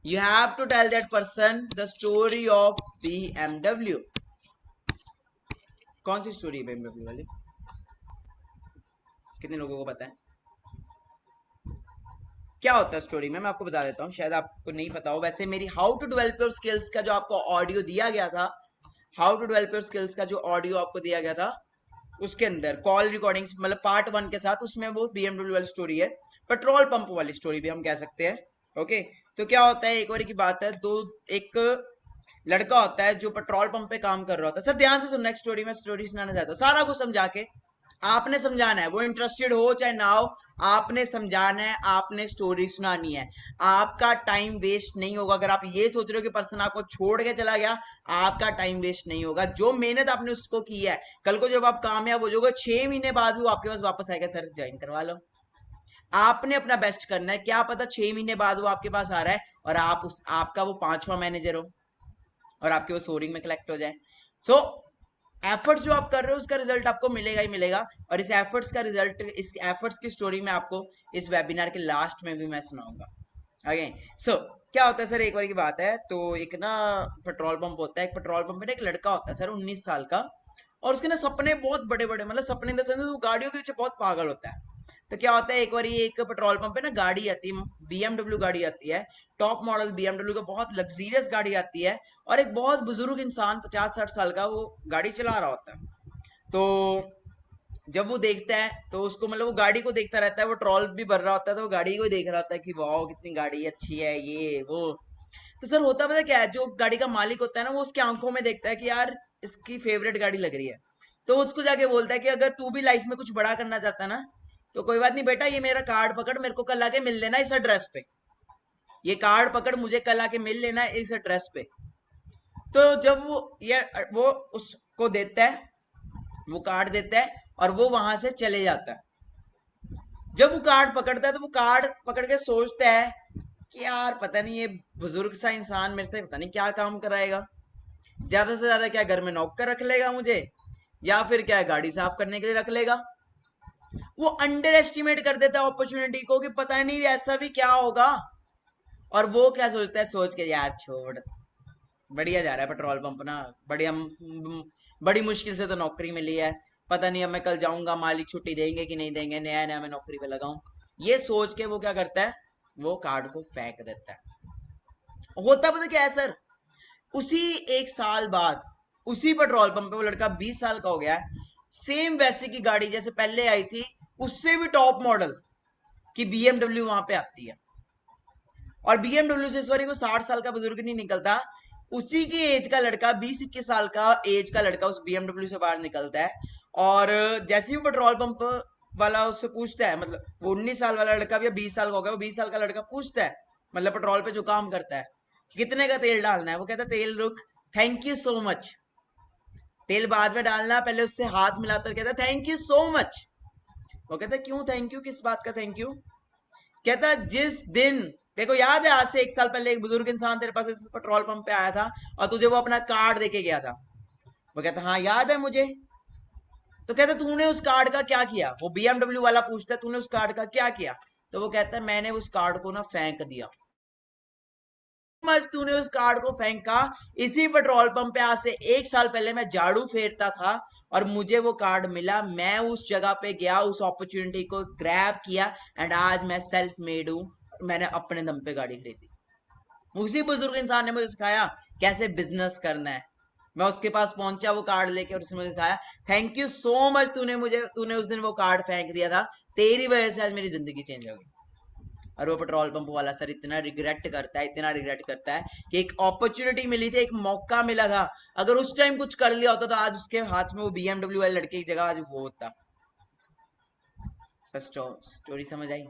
S1: You have to tell that person the story of BMW. कौन सी स्टोरी है BMW वाली? कितने लोगों को पता है क्या होता है स्टोरी में? मैं आपको बता देता हूँ, शायद आपको नहीं पता हो। वैसे मेरी how to develop your skills का जो आपको ऑडियो दिया गया था, how to develop your skills का जो ऑडियो आपको दिया गया था, उसके अंदर कॉल रिकॉर्डिंग्स मतलब पार्ट 1 के साथ, उसमें वो BMW वाली स्टोरी है, पेट्रोल पंप वाली स्टोरी भी हम कह सकते हैं। ओके, तो क्या होता है, एक बार की बात है, एक लड़का होता है जो पेट्रोल पंप पे काम कर रहा होता है। सर ध्यान से सुनना, एक स्टोरी में स्टोरी सुनाना चाहता हूँ, सारा कुछ समझा के आपने समझाना है, वो इंटरेस्टेड हो चाहे ना हो, आपने समझाना है, आपने स्टोरी सुनानी है। आपका टाइम वेस्ट नहीं होगा। अगर आप ये सोच रहे हो कि पर्सन आपको छोड़ के चला गया, आपका टाइम वेस्ट नहीं होगा। जो मेहनत आपने उसको की है, कल को जब आप कामयाब हो जाओगे, 6 महीने बाद भी वो आपके पास वापस आएगा, सर ज्वाइन करवा लो। आपने अपना बेस्ट करना है। क्या पता 6 महीने बाद वो आपके पास आ रहा है और आपका वो 5वां मैनेजर हो और आपके वो सोरिंग में कलेक्ट हो जाए। सो एफर्ट्स जो आप कर रहे हो उसका रिजल्ट आपको मिलेगा ही मिलेगा, और इस एफर्ट्स का रिजल्ट, इस एफर्ट्स की स्टोरी में आपको इस वेबिनार के लास्ट में भी मैं सुनाऊंगा। अगेन सो क्या होता है सर, एक बार की बात है, तो एक ना पेट्रोल पंप होता है, एक पेट्रोल पंप में एक लड़का होता है सर 19 साल का, और उसके ना सपने बहुत बड़े बड़े, मतलब सपने इन द सेंस वो गाड़ियों के पीछे बहुत पागल होता है। तो क्या होता है, एक बार ये एक पेट्रोल पंप पे ना गाड़ी आती है, BMW गाड़ी आती है, टॉप मॉडल BMW का बहुत लग्जरियस गाड़ी आती है, और एक बहुत बुजुर्ग इंसान 50-60 साल का वो गाड़ी चला रहा होता है। तो जब वो देखता है तो उसको मतलब वो गाड़ी को देखता रहता है, वो ट्रॉल भी भर रहा होता है, तो वो गाड़ी को ही देख रहा होता है कि वाह कितनी गाड़ी अच्छी है ये वो। तो सर होता पता क्या है, जो गाड़ी का मालिक होता है ना, वो उसकी आंखों में देखता है कि यार इसकी फेवरेट गाड़ी लग रही है, तो उसको जाके बोलता है कि अगर तू भी लाइफ में कुछ बड़ा करना चाहता है ना, तो कोई बात नहीं बेटा, ये मेरा कार्ड पकड़, मेरे को कल आके मिल लेना इस एड्रेस पे, ये कार्ड पकड़, मुझे कल आके मिल लेना इस एड्रेस पे। तो जब वो उसको देता है, वो कार्ड देता है, और वो वहां से चले जाता है। जब वो कार्ड पकड़ता है तो वो कार्ड पकड़ के सोचता है कि यार पता नहीं ये बुजुर्ग सा इंसान मेरे से पता नहीं क्या काम कराएगा, ज्यादा से ज्यादा क्या घर में नौकर रख लेगा मुझे, या फिर क्या गाड़ी साफ करने के लिए रख लेगा। वो अंडर एस्टिमेट कर देता है अपॉर्चुनिटी को कि पता नहीं ऐसा भी क्या होगा। और वो क्या सोचता है, सोच के यार छोड़, बढ़िया जा रहा है पेट्रोल पंप ना, बढ़िया, बड़ी मुश्किल से तो नौकरी मिली है, पता नहीं अब मैं कल जाऊंगा मालिक छुट्टी देंगे कि नहीं देंगे, नया नया मैं नौकरी पे लगाऊं, ये सोच के वो क्या करता है, वो कार्ड को फेंक देता है। होता पता क्या है सर, उसी 1 साल बाद उसी पेट्रोल पंप पे वो लड़का 20 साल का हो गया है, सेम वैसे की गाड़ी जैसे पहले आई थी, उससे भी टॉप मॉडल की BMW वहां पे आती है। और BMW से इस बार वो 60 साल का बुजुर्ग नहीं निकलता, उसी की एज का लड़का, 20-21 साल का एज का लड़का उस BMW से बाहर निकलता है। और जैसे ही वो पेट्रोल पंप वाला उससे पूछता है, मतलब वो 19 साल वाला लड़का भी 20 साल का हो गया, वो 20 साल का लड़का पूछता है मतलब पेट्रोल पे जो काम करता है कि कितने का तेल डालना है, वो कहता है तेल रुक, थैंक यू सो मच। तेल बाद में डालना, पहले उससे हाथ मिलाकर कहता है थैंक यू सो मच। वो कहता है क्यों थैंक यू, किस बात का थैंक यू? कहता है जिस दिन, देखो याद है आज से 1 साल पहले एक बुजुर्ग इंसान तेरे पास इस पेट्रोल पंप पे आया था और तुझे वो अपना कार्ड देके गया था? वो कहता हाँ याद है मुझे। तो कहता तूने उस कार्ड का क्या किया? वो बीएमडब्ल्यू वाला पूछता है तूने उस कार्ड का क्या किया? तो वो कहता है मैंने उस कार्ड को ना फेंक दिया। मच तूने उस कार्ड को फेंका, इसी पेट्रोल पंप पे आज से 1 साल पहले मैं झाड़ू फेरता था और मुझे वो कार्ड मिला, मैं उस जगह पे गया, उस अपॉर्चुनिटी को ग्रैब किया एंड आज मैं सेल्फ मेड हूं, मैंने अपने दम पे गाड़ी खरीदी। उसी बुजुर्ग इंसान ने मुझे सिखाया कैसे बिजनेस करना है। मैं उसके पास पहुंचा वो कार्ड लेके और उसने मुझे सिखाया थैंक यू सो मच, तूने उस दिन वो कार्ड फेंक दिया था, तेरी वजह से आज मेरी जिंदगी चेंज हो गई। और वो पेट्रोल पंप वाला सर इतना रिग्रेट करता है, इतना रिग्रेट करता है कि एक अपॉर्चुनिटी मिली थी, एक मौका मिला था, अगर उस टाइम कुछ कर लिया होता तो आज उसके हाथ में वो बीएमडब्ल्यू वाले लड़के की जगह आज वो होता। सर स्टोरी समझ आई?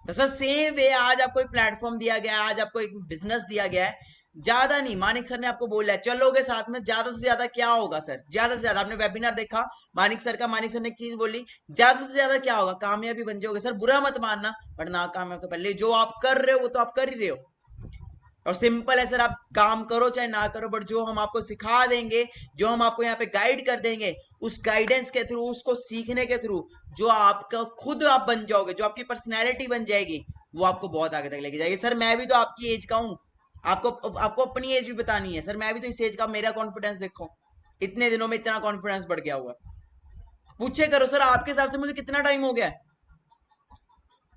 S1: तो सर सेम वे आज आपको एक प्लेटफॉर्म दिया गया है, आज आपको एक बिजनेस दिया गया है, ज्यादा नहीं, मानिक सर ने आपको बोला है चलोगे साथ में, ज्यादा से ज्यादा क्या होगा सर? ज्यादा से ज्यादा आपने वेबिनार देखा मानिक सर का, मानिक सर ने एक चीज बोली, ज्यादा से ज्यादा क्या होगा? कामयाबी बन जाओगे सर, बुरा मत मानना, बट नाकामयाब तो पहले जो आप कर रहे हो वो तो आप कर ही रहे हो। और सिंपल है सर, आप काम करो चाहे ना करो, बट जो हम आपको सिखा देंगे, जो हम आपको यहाँ पे गाइड कर देंगे, उस गाइडेंस के थ्रू, उसको सीखने के थ्रू जो आपका खुद आप बन जाओगे, जो आपकी पर्सनैलिटी बन जाएगी, वो आपको बहुत आगे तक लेके जाएगी। सर मैं भी तो आपकी एज का हूँ, आपको आपको अपनी एज भी बतानी है सर, मैं भी तो इस एज का, मेरा कॉन्फिडेंस देखो, इतने दिनों में इतना कॉन्फिडेंस बढ़ गया हुआ। पूछे करो सर आपके हिसाब से मुझे कितना टाइम हो गया है,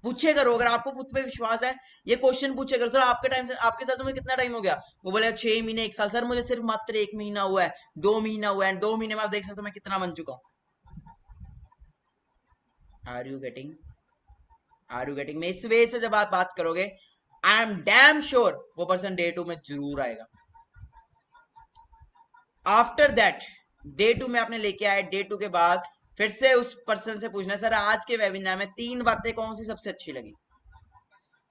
S1: पूछे करो, अगर आपको खुद पे विश्वास है, ये क्वेश्चन पूछे करो सर आपके टाइम से, आपके साथ मुझे कितना टाइम हो गया? वो बोले 6 महीने 1 साल। सर मुझे सिर्फ मात्र 1 महीना हुआ है, 2 महीना हुआ है, 2 महीने में आप देख सकते हो मैं कितना बन चुका हूँ। Are you getting? Are you getting? मैं इस वे से जब आप बात करोगे, आई एम डैम श्योर वो पर्सन डे 2 में जरूर आएगा। आफ्टर दैट डे 2 में आपने लेके आए, डे 2 के बाद फिर से उस पर्सन से पूछना सर आज के वेबिनार में 3 बातें कौन सी सबसे अच्छी लगी,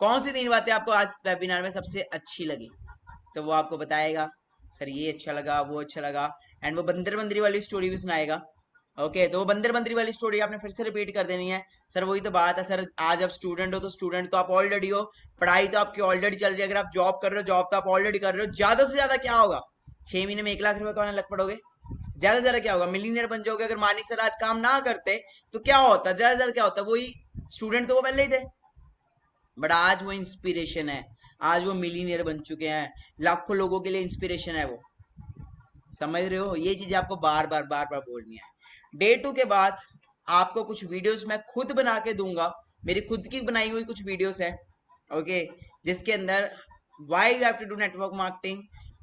S1: कौन सी 3 बातें आपको आज वेबिनार में सबसे अच्छी लगी? तो वो आपको बताएगा सर ये अच्छा लगा, वो अच्छा लगा, एंड वो बंदर बंदरी वाली स्टोरी भी सुनाएगा। ओके, तो वो बंदर बंदरी वाली स्टोरी आपने फिर से रिपीट कर देनी है। सर वही तो बात है सर, आज आप स्टूडेंट हो तो स्टूडेंट तो आप ऑलरेडी हो, पढ़ाई तो आपकी ऑलरेडी चल रही है, अगर आप जॉब कर रहे हो जॉब तो आप ऑलरेडी कर रहे हो, ज्यादा से ज्यादा क्या होगा? 6 महीने में 1 लाख रुपए कमाने लग पड़ोगे, ज्यादा से ज्यादा क्या होगा? मिलीनियर बन जाओगे। अगर मानिक सर आज काम ना करते तो क्या होता? ज्यादा से ज्यादा क्या होता? वही स्टूडेंट तो वो पहले ही थे, बट आज वो इंस्पिरेशन है, आज वो मिलीनियर बन चुके हैं, लाखों लोगों के लिए इंस्पिरेशन है वो। समझ रहे हो? ये चीज आपको बार बार बार बार बोलनी है। डे 2 के बाद आपको कुछ वीडियोस मैं खुद बना के दूंगा, मेरी खुद की बनाई हुई कुछ वीडियोस है, ओके, जिसके अंदर why you have to do network marketing,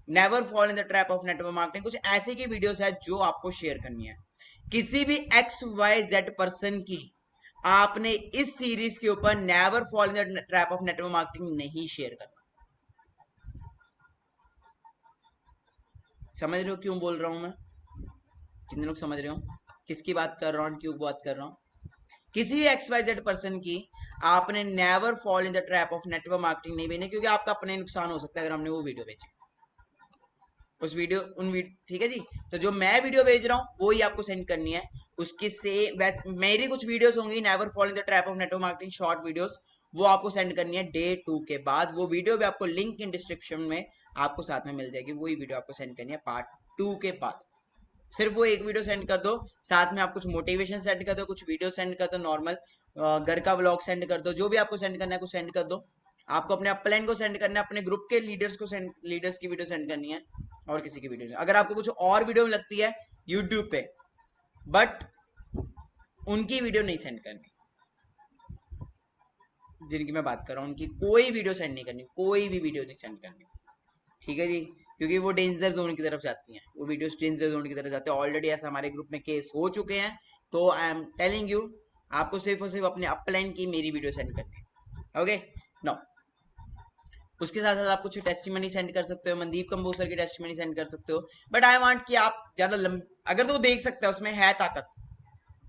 S1: never fall in the trap of network marketing, कुछ ऐसे की वीडियोस है जो आपको शेयर करनी है। किसी भी XYZ पर्सन की आपने इस सीरीज के ऊपर never fall in the trap of network marketing नहीं शेयर करना। समझ रहे हो क्यों बोल रहा हूं मैं? कितने लोग समझ रहे हो किसकी बात कर रहा हूँ, क्यों बात कर रहा हूँ? किसी भी XYZ पर्सन की आपने never fall in the trap of network marketing नहीं भेजनी, क्योंकि आपका अपने नुकसान हो सकता है अगर हमने वो वीडियो भेजी, उस वीडियो ठीक है जी। तो जो मैं वीडियो भेज रहा हूँ वो ही आपको सेंड करनी है, उसकी से वैसे मेरी कुछ वीडियोस होंगी never fall in the trap of network marketing short videos, वो आपको सेंड करनी है डे 2 के बाद। वो वीडियो भी आपको लिंक इन डिस्क्रिप्शन में आपको साथ में मिल जाएगी, वही वीडियो आपको सेंड करनी है पार्ट 2 के बाद। सिर्फ वो एक वीडियो सेंड कर दो, साथ में आप कुछ मोटिवेशन सेंड कर दो, कुछ वीडियो सेंड कर दो, नॉर्मल घर का व्लॉग सेंड कर दो, जो भी आपको सेंड करना है कुछ सेंड कर दो। आपको अपने अपलाइन को सेंड करना है, अपने ग्रुप के लीडर्स को सेंड, लीडर्स की वीडियो सेंड करनी है, और किसी की वीडियो। अगर आपको कुछ और वीडियो लगती है यूट्यूब पे, बट उनकी वीडियो नहीं सेंड करनी, जिनकी मैं बात कर रहा हूँ उनकी कोई वीडियो सेंड नहीं करनी, कोई भी वीडियो नहीं सेंड करनी, ठीक है जी, क्योंकि वो डेंजर जोन की तरफ जाती हैं, वो वीडियोस डेंजर जोन की तरफ जाते हैं। ऑलरेडी ऐसा हमारे ग्रुप में केस हो चुके हैं, तो आई एम टेलिंग यू, आपको सिर्फ और सिर्फ अपने अपलाइन की मेरी वीडियो सेंड करनी है। ओके, नो, उसके साथ साथ आप कुछ टेस्टिमनी सेंड कर सकते हो, मनदीप कंबोसर की टेस्टिमनी सेंड कर सकते हो, बट आई वांट कि आप ज्यादा अगर तो वो देख सकते हैं उसमें है ताकत,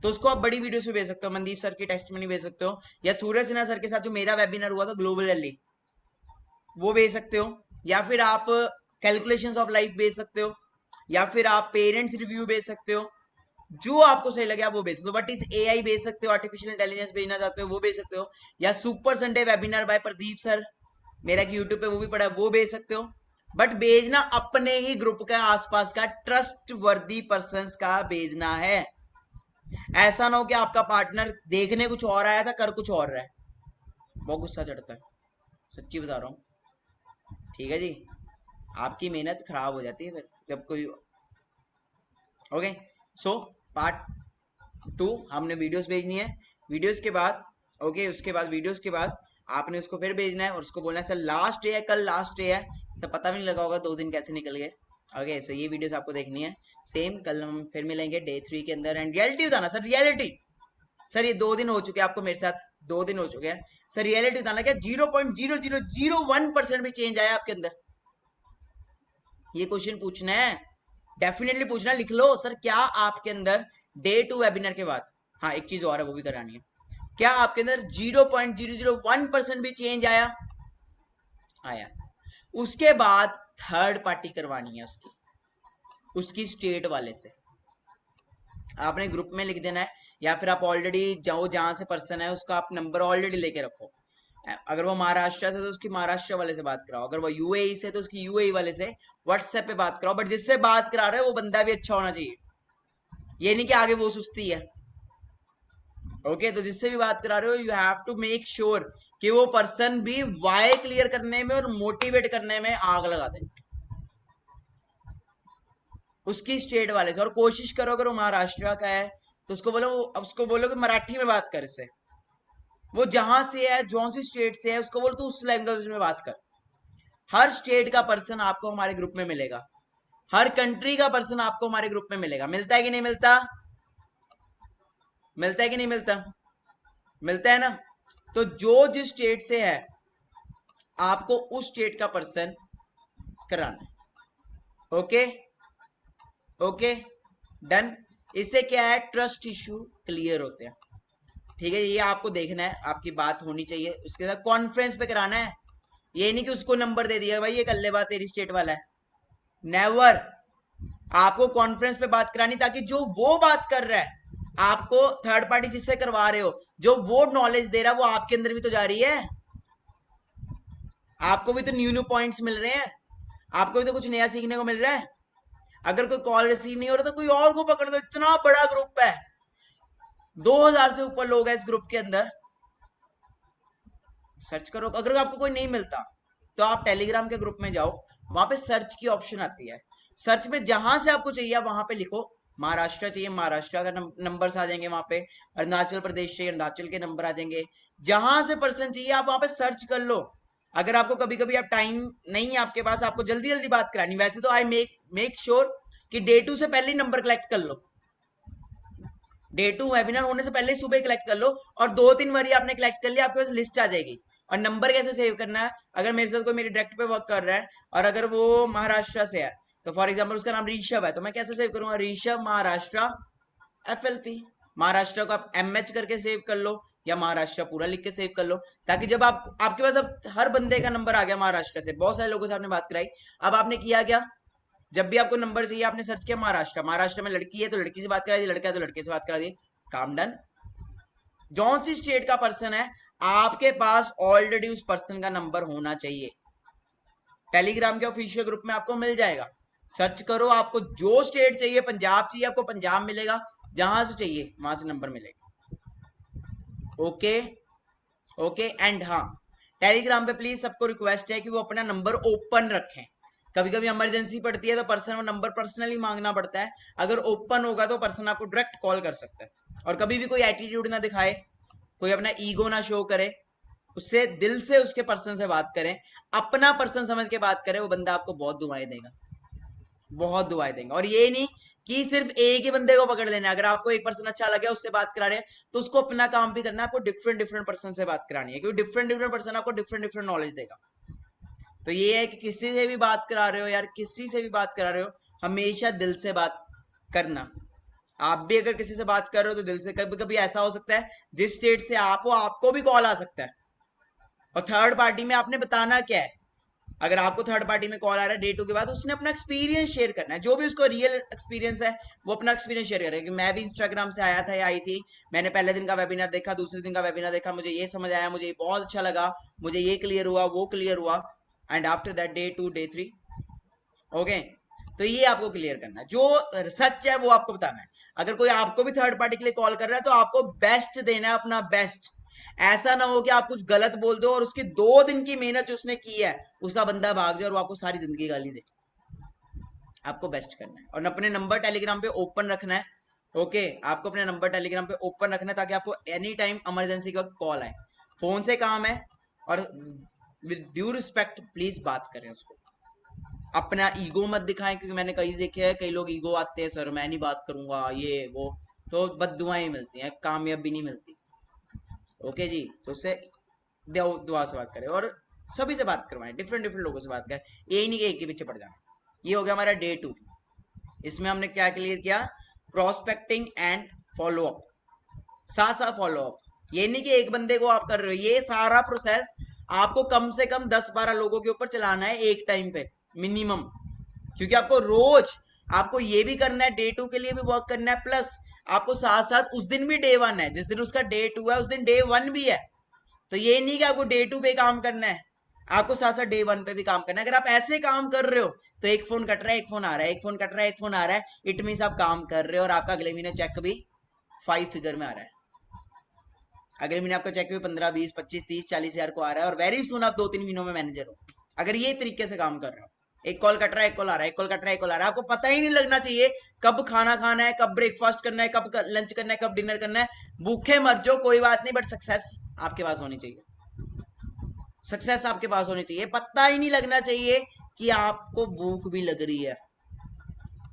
S1: तो उसको आप बड़ी वीडियो से भेज सकते हो, मनदीप सर की टेस्टमनी भेज सकते हो, या सूरज सिन्हा सर के साथ जो मेरा वेबिनार हुआ था ग्लोबल रैली, वो भेज सकते हो, या फिर आप कैलकुलेशंस ऑफ लाइफ भेज सकते हो, या फिर आप पेरेंट्स रिव्यू भेज सकते हो, जो आपको सही लगे आप वो भेज सकते हो। बट इस एआई भेज सकते हो, आर्टिफिशियल इंटेलिजेंस भेजना चाहते हो वो भेज सकते हो, या super Sunday webinar by Pradeep sir मेरा यूट्यूब पे वो भी पड़ा है वो भेज सकते हो। बट भेजना अपने ही ग्रुप का आसपास का ट्रस्ट वर्दी पर्सन का भेजना है। ऐसा ना हो कि आपका पार्टनर देखने कुछ और आया था कर कुछ और रहा है, बहुत गुस्सा चढ़ता है, सच्ची बता रहा हूँ। ठीक है जी, आपकी मेहनत खराब हो जाती है फिर जब कोई। ओके, सो पार्ट 2 हमने वीडियोस भेजनी है, वीडियोस के बाद ओके उसके बाद वीडियोस के बाद आपने उसको फिर भेजना है और उसको बोलना है सर लास्ट डे है, कल लास्ट डे है, सर पता भी नहीं लगा होगा 2 दिन कैसे निकल गए। ओके सो ये वीडियोस आपको देखनी है। सेम कल हम फिर मिलेंगे डे 3 के अंदर, एंड रियलिटी बताना सर, रियलिटी सर ये 2 दिन हो चुके हैं आपको मेरे साथ, 2 दिन हो चुके हैं सर, रियलिटी बताना क्या 0.0001% भी चेंज आया आपके अंदर, ये क्वेश्चन पूछना है, डेफिनेटली पूछना, लिख लो सर क्या आपके अंदर डे 2 वेबिनार के बाद, हाँ एक चीज और है वो भी करानी है, क्या आपके अंदर 0.001% भी चेंज आया, आया। उसके बाद थर्ड पार्टी करवानी है उसकी, उसकी स्टेट वाले से आपने ग्रुप में लिख देना है, या फिर आप ऑलरेडी जाओ जहां से पर्सन है उसका आप नंबर ऑलरेडी लेके रखो। अगर वो महाराष्ट्र से तो उसकी महाराष्ट्र वाले से बात कराओ, अगर वो यूएई से तो उसकी यूएई वाले से व्हाट्सएप पे बात कराओ, बट जिससे बात करा रहे हो वो बंदा भी अच्छा होना चाहिए, ये नहीं कि आगे वो सुस्ती है। ओके तो जिससे भी बात करा रहे हो you have to make sure कि वो पर्सन भी वाई क्लियर करने में और मोटिवेट करने में आग लगा दे उसकी स्टेट वाले से। और कोशिश करो अगर वो महाराष्ट्र का है तो उसको बोलो कि मराठी में बात कर इससे, वो जहां से है जौन सी स्टेट से है उसको बोलो तो उस लैंग्वेज में बात कर। हर स्टेट का पर्सन आपको हमारे ग्रुप में मिलेगा, हर कंट्री का पर्सन आपको हमारे ग्रुप में मिलेगा। मिलता है कि नहीं मिलता, मिलता है कि नहीं मिलता, मिलता है ना। तो जो जिस स्टेट से है आपको उस स्टेट का पर्सन कराना है। Okay okay done. इससे क्या है ट्रस्ट इश्यू क्लियर होते हैं। ठीक है ये आपको देखना है, आपकी बात होनी चाहिए उसके साथ, कॉन्फ्रेंस पे कराना है, ये नहीं कि उसको नंबर दे दिया भाई ये कर ले बात तेरी स्टेट वाला है, नेवर। आपको कॉन्फ्रेंस पे बात करानी ताकि जो वो बात कर रहा है आपको थर्ड पार्टी जिससे करवा रहे हो जो वो नॉलेज दे रहा है वो आपके अंदर भी तो जा रही है, आपको भी तो न्यू न्यू पॉइंट्स मिल रहे हैं, आपको भी तो कुछ नया सीखने को मिल रहा है। अगर कोई कॉल रिसीव नहीं हो रहा तो कोई और को पकड़ दो, इतना बड़ा ग्रुप है, 2000 से ऊपर लोग हैं इस ग्रुप के अंदर, सर्च करो। अगर आपको कोई नहीं मिलता तो आप टेलीग्राम के ग्रुप में जाओ, वहां पे सर्च की ऑप्शन आती है, सर्च में जहां से आपको चाहिए आप वहां पे लिखो, महाराष्ट्र चाहिए महाराष्ट्र का नंबर्स आ जाएंगे वहां पे, अरुणाचल प्रदेश चाहिए अरुणाचल के नंबर आ जाएंगे, जहां से पर्सन चाहिए आप वहां पे सर्च कर लो। अगर आपको कभी कभी आप टाइम नहीं है आपके पास, आपको जल्दी जल्दी बात करानी, वैसे तो आई मेक श्योर कि डे 2 से पहले ही नंबर कलेक्ट कर लो, डे 2 वेबिनार होने से पहले ही सुबह कलेक्ट कर लो, और 2-3 बारी आपने कलेक्ट कर लिया आपके पास लिस्ट आ जाएगी। और नंबर कैसे सेव करना है, अगर मेरे साथ कोई मेरी डायरेक्ट पे वर्क कर रहा है और अगर वो महाराष्ट्र से है तो फॉर एग्जाम्पल उसका नाम ऋषभ है तो मैं कैसे सेव करूंगा, ऋषभ महाराष्ट्र FLP, महाराष्ट्र को आप MH करके सेव कर लो या महाराष्ट्र पूरा लिख के सेव कर लो, ताकि जब आप आपके पास अब हर बंदे का नंबर आ गया महाराष्ट्र से, बहुत सारे लोगों से आपने बात कराई, अब आपने किया क्या, जब भी आपको नंबर चाहिए आपने सर्च किया महाराष्ट्र, महाराष्ट्र में लड़की है तो लड़की से बात करा दी, लड़का है तो लड़के से बात करा दी, काम डन। जौन सी स्टेट का पर्सन है आपके पास ऑलरेडी उस पर्सन का नंबर होना चाहिए, टेलीग्राम के ऑफिशियल ग्रुप में आपको मिल जाएगा, सर्च करो, आपको जो स्टेट चाहिए, पंजाब चाहिए आपको पंजाब मिलेगा, जहां से चाहिए वहां से नंबर मिलेगा। ओके ओके एंड हाँ टेलीग्राम पे प्लीज सबको रिक्वेस्ट है कि वो अपना नंबर ओपन रखें, कभी कभी इमरजेंसी पड़ती है तो पर्सन वो नंबर पर्सनली मांगना पड़ता है, अगर ओपन होगा तो पर्सन आपको डायरेक्ट कॉल कर सकता है। और कभी भी कोई एटीट्यूड ना दिखाए, कोई अपना ईगो ना शो करे, उससे दिल से उसके पर्सन से बात करें, अपना पर्सन समझ के बात करें, वो बंदा आपको बहुत दुआएं देगा, बहुत दुआएं देंगे। और ये नहीं कि सिर्फ एक ही बंदे को पकड़ लेना, अगर आपको एक पर्सन अच्छा लगे उससे बात करा रहे हैं तो उसको अपना काम भी करना है, आपको डिफरेंट डिफरेंट पर्सन से बात करानी है, क्योंकि डिफरेंट डिफरेंट पर्सन आपको डिफरेंट डिफरेंट नॉलेज देगा। तो ये है कि किसी से भी बात करा रहे हो यार, किसी से भी बात करा रहे हो, हमेशा दिल से बात करना, आप भी अगर किसी से बात कर रहे हो तो दिल से, कभी कभी ऐसा हो सकता है जिस स्टेट से आपको भी कॉल आ सकता है, और थर्ड पार्टी में आपने बताना क्या है। अगर आपको थर्ड पार्टी में कॉल आ रहा है डे 2 के बाद, उसने अपना एक्सपीरियंस शेयर करना है, जो भी उसको रियल एक्सपीरियंस है वो अपना एक्सपीरियंस शेयर करेगा कि मैं भी इंस्टाग्राम से आया था या आई थी, मैंने पहले दिन का वेबिनार देखा, दूसरे दिन का वेबिनार देखा, मुझे ये समझ आया, मुझे ये बहुत अच्छा लगा, मुझे ये क्लियर हुआ, वो क्लियर हुआ, and after that day 2 day 3। Okay, तो ये आपको क्लियर करना है, जो सच है वो आपको बताना है। अगर कोई आपको भी थर्ड पार्टी के लिए कॉल कर रहा है तो आपको बेस्ट देना है, अपना बेस्ट। ऐसा ना हो कि आप कुछ गलत बोल दो और उसकी 2 दिन की मेहनत जो उसने की है उसका बंदा भाग जाए और वो आपको सारी जिंदगी गाली दे। आपको बेस्ट करना है, और अपने नंबर टेलीग्राम पे ओपन रखना है। ओके, आपको अपने नंबर टेलीग्राम पे ओपन रखना है ताकि आपको एनी टाइम इमरजेंसी के वक्त कॉल आए। फोन से काम है, और विद ड्यू रिस्पेक्ट प्लीज बात करें उसको। अपना ईगो मत दिखाएं, क्योंकि मैंने कई देखे हैं, कई लोग ईगो आते हैं, सर मैं नहीं बात करूंगा ये वो, तो बददुआएं मिलती हैं, कामयाबी नहीं मिलती। ओके जी, तो उससे दुआ से बात करें, और सभी से बात करवाएं, डिफरेंट डिफरेंट लोगों से बात करें, यही नहीं कि एक के पीछे पड़ जाना। ये हो गया हमारा डे 2। इसमें हमने क्या क्लियर किया, प्रोस्पेक्टिंग एंड फॉलोअप, साथ साथ फॉलोअप। ये नहीं कि एक बंदे को आप कर रहे हो, ये सारा प्रोसेस आपको कम से कम 10-12 लोगों के ऊपर चलाना है एक टाइम पे मिनिमम, क्योंकि आपको रोज आपको ये भी करना है, डे 2 के लिए भी वर्क करना है, प्लस आपको साथ साथ उस दिन भी डे 1 है, जिस दिन उसका डे 2 है उस दिन डे 1 भी है। तो ये नहीं कि आपको डे 2 पे काम करना है, आपको साथ साथ डे 1 पे भी काम करना है। अगर आप ऐसे काम कर रहे हो तो एक फोन कट रहा है, एक फोन आ रहा है, एक फोन कट रहा है, एक फोन आ रहा है, इट मीन आप काम कर रहे हो और आपका अगले महीने चेक भी 5 फिगर में आ रहा है। अगले महीने आपका चेक भी 15, 20, 25, 30, 40 हजार को आ रहा है, और वेरी सुन आप 2-3 महीनों में मैनेजर हो, अगर ये तरीके से काम कर रहे हो। एक कॉल कट रहा है, एक कॉल आ रहा है, एक कॉल कट रहा है, एक कॉल आ रहा है, आपको पता ही नहीं लगना चाहिए कब खाना खाना है, कब ब्रेकफास्ट करना है, कब लंच करना है, कब डिनर करना है। भूखे मर जाओ कोई बात नहीं, बट सक्सेस आपके पास होनी चाहिए, सक्सेस आपके पास होनी चाहिए। पता ही नहीं लगना चाहिए कि आपको भूख भी लग रही है।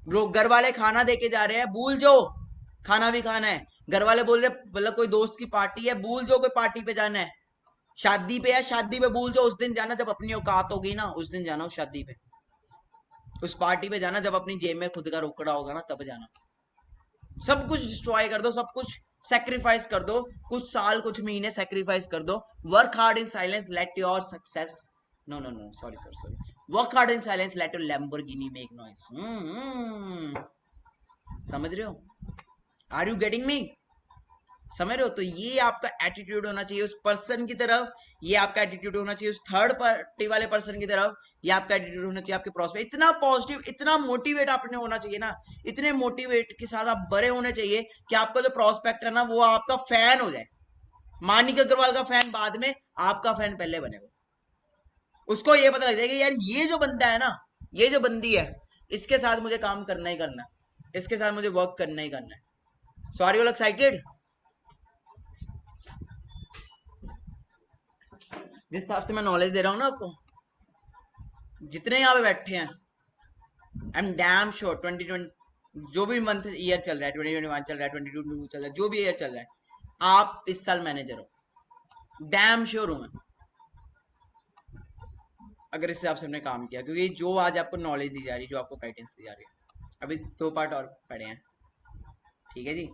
S1: लोग घर वाले खाना देके जा रहे हैं, भूल जाओ खाना भी खाना है। घर वाले बोल रहे मतलब कोई दोस्त की पार्टी है, भूल जाओ कोई पार्टी पे जाना है। शादी पे है, शादी पे भूल जाओ, उस दिन जाना जब अपनी औकात होगी ना, उस दिन जाना उस शादी पे, उस पार्टी पे जाना जब अपनी जेब में खुद का रोकड़ा होगा ना, तब जाना। सब कुछ डिस्ट्रॉय कर दो, सब कुछ सेक्रीफाइस कर दो, कुछ साल कुछ महीने सेक्रीफाइस कर दो। Work hard in silence, let your success, no no no sorry sir sorry, work hard in silence, let your Lamborghini make noise. समझ रहे हो? Are you getting me? समझ रहे हो? तो ये आपका एटीट्यूड होना चाहिए उस पर्सन की तरफ, ये आपका एटीट्यूड होना चाहिए उस थर्ड पार्टी वाले पर्सन की तरफ, ये आपका एटीट्यूड होना चाहिए आपके प्रोस्पेक्ट। इतना पॉजिटिव, इतना मोटिवेट आपने होना चाहिए ना, इतने मोटिवेट के साथ आप बड़े होने चाहिए कि आपका जो प्रोस्पेक्ट है ना वो आपका फैन हो जाए। मानिक अग्रवाल का फैन बाद में, आपका फैन पहले बनेगा। उसको ये पता लग जाएगा यार ये जो बंदा है ना, ये जो बंदी है, इसके साथ मुझे काम करना ही करना है, इसके साथ मुझे वर्क करना ही करना है। सो आर यू एक्साइटेड? जिस हिसाब से मैं नॉलेज दे रहा हूँ ना आपको, जितने यहाँ पे बैठे हैं, आई एम डैम श्योर 2020 जो भी मंथ ईयर चल रहा है, 2021 चल रहा है, 2022 चल रहा है, जो भी ईयर चल रहा है, आप इस साल मैनेजर हो, डैम श्योर हूं मैं, अगर इस हिसाब से हमने काम किया। क्योंकि जो आज आपको नॉलेज दी जा रही है, जो आपको गाइडेंस दी जा रही है, अभी 2 पार्ट और पढ़े हैं, ठीक है जी?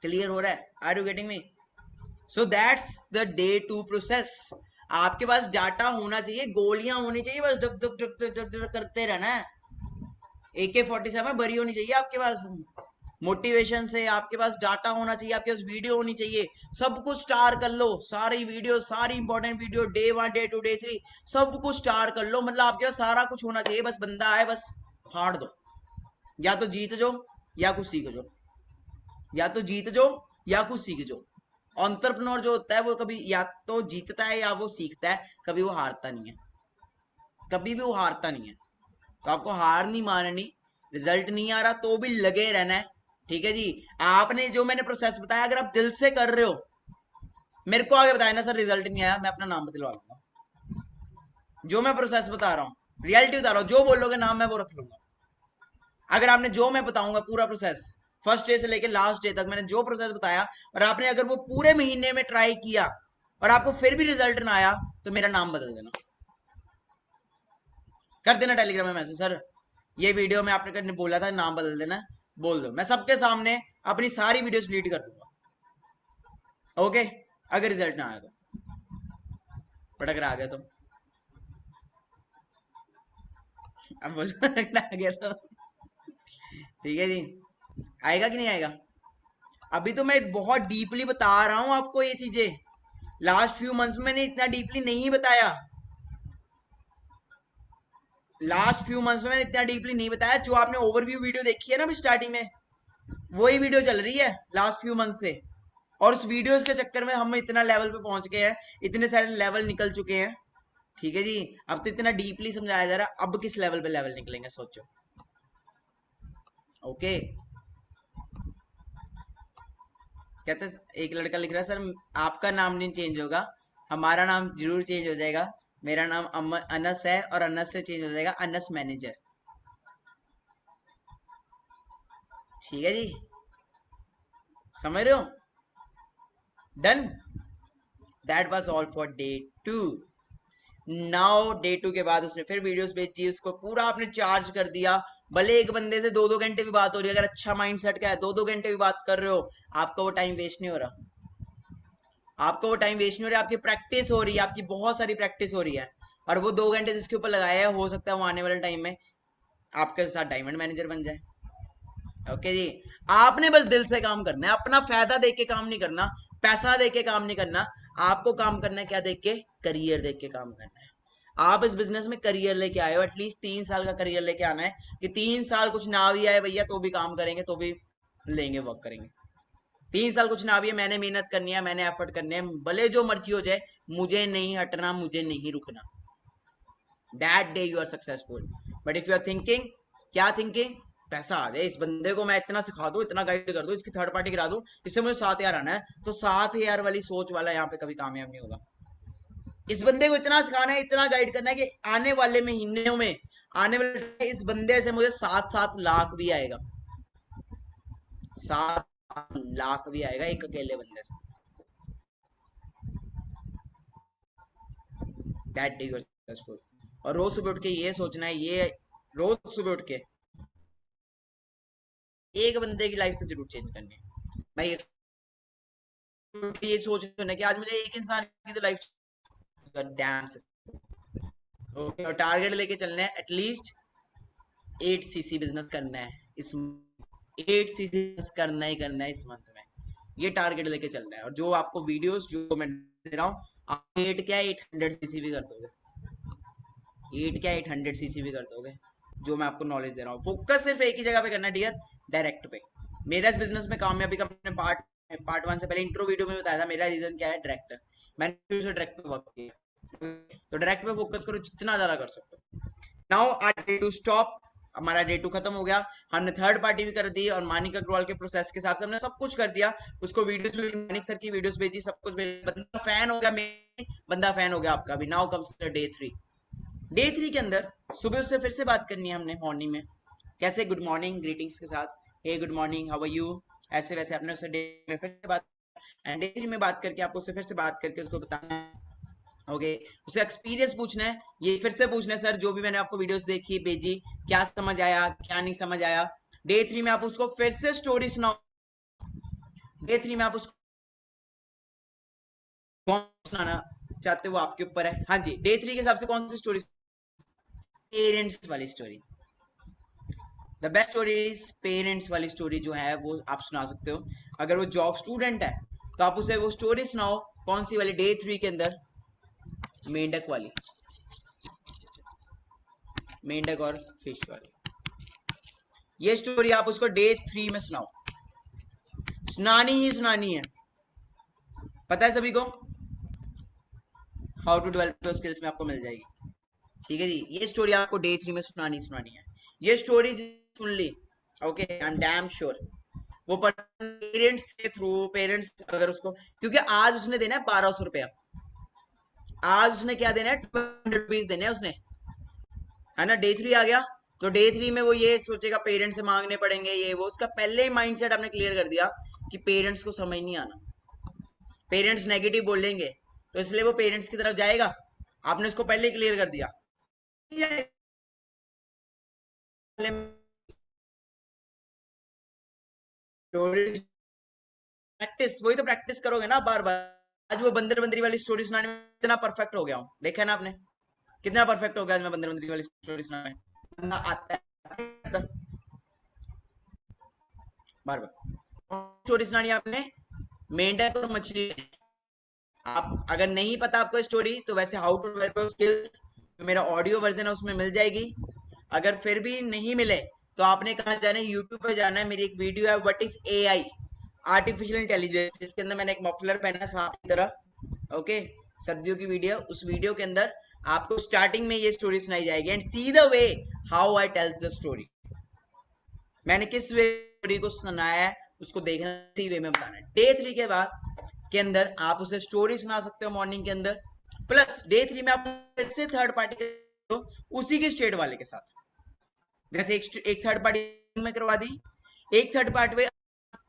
S1: क्लियर हो रहा है? Are you getting me? So that's the day 2 process. आपके पास डाटा होना चाहिए, गोलियां होनी चाहिए, बस धक धक धक धक धक धक करते रहना है। AK-47 भरी होनी चाहिए आपके पास मोटिवेशन से, आपके पास डाटा होना चाहिए, आपके पास वीडियो होनी चाहिए। सब कुछ स्टार कर लो, सारी वीडियो, सारी important video, day 1 day 2 day 3 सब कुछ स्टार कर लो। मतलब आपके पास सारा कुछ होना चाहिए, बस बंदा आए, बस फाड़ दो। या तो जीत जो या कुछ सीख जो, या तो जीत जो या कुछ सीख जो। एंटरप्रेन्योर जो होता है वो कभी या तो जीतता है या वो सीखता है, कभी वो हारता नहीं है, कभी भी वो हारता नहीं है। तो आपको हार नहीं माननी, रिजल्ट नहीं आ रहा तो भी लगे रहना है, ठीक है जी? आपने जो मैंने प्रोसेस बताया, अगर आप दिल से कर रहे हो, मेरे को आगे बताया ना सर रिजल्ट नहीं आया, मैं अपना नाम बदलवा लूंगा। जो मैं प्रोसेस बता रहा हूँ, रियलिटी बता रहा हूँ, जो बोलोगे नाम मैं वो रख लूंगा। अगर आपने जो मैं बताऊंगा पूरा प्रोसेस, फर्स्ट डे से लेकर लास्ट डे तक मैंने जो प्रोसेस बताया, और आपने अगर वो पूरे महीने में ट्राई किया और आपको फिर भी रिजल्ट ना आया, तो मेरा नाम बदल देना, कर देना टेलीग्राम में मैसेज, सर ये वीडियो में आपने बोला था नाम बदल देना, बोल दो, मैं सबके सामने अपनी सारी वीडियोस डिलीट कर दूंगा। ओके, अगर रिजल्ट ना आया तो, पटक रहा आ गया तो, अब बोलो ना आ गया तो, ठीक है जी, आएगा कि नहीं आएगा? अभी तो मैं बहुत डीपली बता रहा हूं आपको ये चीजें, लास्ट फ्यू मंथ्स में मैंने इतना डीपली नहीं बताया, लास्ट फ्यू मंथ्स में मैंने इतना डीपली नहीं बताया। जो आपने ओवरव्यू वीडियो देखी है ना अभी स्टार्टिंग में, वही वीडियो चल रही है लास्ट फ्यू मंथ से, और उस वीडियोस के चक्कर में हम इतना लेवल पे पहुंच गए हैं, इतने सारे लेवल निकल चुके हैं। ठीक है जी, अब तो इतना डीपली समझाया जा रहा है, अब किस लेवल पे लेवल निकलेंगे सोचो। ओके, कहते एक लड़का लिख रहा है, सर आपका नाम नहीं चेंज होगा, हमारा नाम जरूर चेंज हो जाएगा। मेरा नाम अनस है, और अनस से चेंज हो जाएगा अनस मैनेजर। ठीक है जी, समझ रहे हो? Done, that was all for day 2। Now day 2 के बाद उसने फिर वीडियोस भेजी, उसको पूरा आपने चार्ज कर दिया। भले एक बंदे से 2-2 घंटे भी बात हो रही है, अगर अच्छा माइंड सेट का है 2-2 घंटे भी बात कर रहे हो, आपका वो टाइम वेस्ट नहीं हो रहा, आपका वो टाइम वेस्ट नहीं हो रहा, आपकी प्रैक्टिस हो रही है, आपकी बहुत सारी प्रैक्टिस हो रही है। और वो 2 घंटे जिसके ऊपर लगाया है, हो सकता है वो आने वाले टाइम में आपके साथ डायमंड मैनेजर बन जाए। ओके जी, आपने बस दिल से काम करना है, अपना फायदा देख के काम नहीं करना, पैसा देख के काम नहीं करना। आपको काम करना है क्या देख के? करियर देख के काम करना है। आप इस बिजनेस में करियर लेके आए हो, एटलीस्ट 3 साल का करियर लेके आना है, कि 3 साल कुछ ना भी आए भैया तो भी काम करेंगे, तो भी लेंगे, वर्क करेंगे। 3 साल कुछ ना भी है, मैंने मेहनत करनी है, मैंने एफर्ट करने हैं, भले जो मर्जी हो जाए, मुझे नहीं हटना, मुझे नहीं रुकना। That day you are successful. But if you are thinking, क्या थिंकिंग, पैसा आ जाए, इस बंदे को मैं इतना सिखा दूं, इतना गाइड कर दूं, इसकी थर्ड पार्टी करा दूं, इससे मुझे 7,000 आना है, तो 7,000 वाली सोच वाला यहाँ पे कभी कामयाब नहीं होगा। इस बंदे को इतना सिखाना है, इतना गाइड करना है कि आने वाले महीनों में, आने वाले इस बंदे से मुझे 7-7 लाख भी आएगा, 7 लाख भी आएगा एक अकेले बंदे से। That day you are successful. और रोज सुबह उठ के ये सोचना है, ये रोज सुबह उठ के एक बंदे की लाइफ तो जरूर चेंज करनी है। मैं ये सोच रहा हूं कि आज मुझे एक इंसान की तो लाइफ डैम से, ओके, और टारगेट लेके चलना है, एटलीस्ट 8 सीसी बिजनेस करना है इस, 8 सीसी बिजनेस करना ही करना है इस मंथ में, ये टारगेट लेके चलना है। और जो आपको वीडियोस जो मैं दे रहा हूँ, आप 8 क्या 800 सीसी भी कर दोगे, 8 सीसी भी कर दोगे, जो मैं आपको नॉलेज दे रहा हूँ। फोकस सिर्फ एक ही जगह पे करना है डियर, डायरेक्ट पे। मेरा इस बिजनेस में कामयाबी का मैंने पार्ट 1 से पहले इंट्रो वीडियो में बताया था, मेरा रीजन क्या है, डायरेक्टर। मैंने डायरेक्ट पे वर्क किया, तो डायरेक्ट पे फोकस करो जितना ज्यादा कर सकते हो। Now our day two stop, हमारा डे 2 खत्म हो गया, हमने थर्ड पार्टी भी कर दी, और मानिक अग्रवाल के प्रोसेस के हिसाब से हमने सब कुछ कर दिया। उसको वीडियोस भी, मानिक सर की वीडियोस भेजी, सब कुछ भेजी, बंदा फैन हो गया, बंदा फैन हो गया आपका भी। Now comes day 3। डे 3 के अंदर सुबह उससे फिर से बात करनी है हमने मॉर्निंग में, कैसे गुड मॉर्निंग ग्रीटिंग्स के साथ, hey good morning, how are you, ऐसे वैसे अपने उससे डे में फिर से बात, एंड डे 3 में बात करके आपको उससे फिर से बात करके उसको बताना है। ओके, उसे एक्सपीरियंस पूछना है, ये फिर से पूछना है, सर जो भी मैंने आपको वीडियोस देखी भेजी, क्या समझ आया, क्या नहीं समझ आया। डे 3 में आप उसको फिर से स्टोरी सुनाओ, डे 3 में आप उसको कौन सुनाना चाहते हो वो आपके ऊपर है। हाँ जी, डे 3 के हिसाब से कौन सी स्टोरी, पेरेंट्स वाली story, the best stories parents वाली स्टोरी जो है वो आप सुना सकते हो। अगर वो जॉब स्टूडेंट है तो आप उसे वो स्टोरी सुनाओ, कौन सी वाली, डे 3 के अंदर, मेंढक वाली, मेंढक और फिश वाली, ये स्टोरी आप उसको डे 3 में सुनाओ, सुनानी ही सुनानी है। पता है सभी को, how to develop your skills में आपको मिल जाएगी। ठीक है जी, ये स्टोरी आपको डे 3 में सुनानी सुनानी है। ये स्टोरी सुन ली, okay, I am damn sure वो पर्सन पेरेंट्स के थ्रू, पेरेंट्स अगर उसको, क्योंकि आज उसने देना है 1,200 रुपया, आज उसने क्या देना है, 200 रुपीज देने हैं उसने, है ना। डे 3 आ गया, तो डे 3 में वो ये सोचेगा पेरेंट्स से मांगने पड़ेंगे, ये वो, उसका पहले ही माइंडसेट आपने क्लियर कर दिया कि पेरेंट्स को समझ नहीं आना, पेरेंट्स नेगेटिव बोलेंगे, तो इसलिए वो पेरेंट्स की तरफ जाएगा, आपने उसको पहले ही क्लियर कर दिया। स्टोरीज प्रैक्टिस, वही तो प्रैक्टिस करोगे ना बार बार। आज वो बंदर बंदरी वाली स्टोरी सुनाने में इतना परफेक्ट हो गया हूँ, देखा है ना आपने कितना परफेक्ट हो गया आज मैं बंदर बंदरी वाली स्टोरी सुनाने में। आता है बार बार स्टोरी सुनानी है आपने, मेंढक और मछली। आप अगर नहीं पता आपको स्टोरी तो वैसे हाउ टू डेवलप स्किल्स मेरा ऑडियो वर्जन है उसमें मिल जाएगी। अगर फिर भी नहीं मिले तो आपने कहाँ जाना है, यूट्यूब पे जाना है। मेरी एक वीडियो है what is AI, artificial intelligence, जिसके अंदर मैंने एक मफलर पहना सांप की तरह, ओके, सर्दियों की वीडियो। उस वीडियो के अंदर आपको स्टार्टिंग में ये स्टोरी सुनाई जाएगी and see the way how I tells the story. मैंने किस वे स्टोरी को सुनाया है उसको देखना, थ्री वे में बताना है। डे 3 के बाद के अंदर आप उसे स्टोरी सुना सकते हो मॉर्निंग के अंदर, प्लस डे 3 में आप फिर से थर्ड पार्टी उसी के स्टेट वाले के साथ, जैसे एक थर्ड पार्टी में करवा दी, एक थर्ड पार्टी में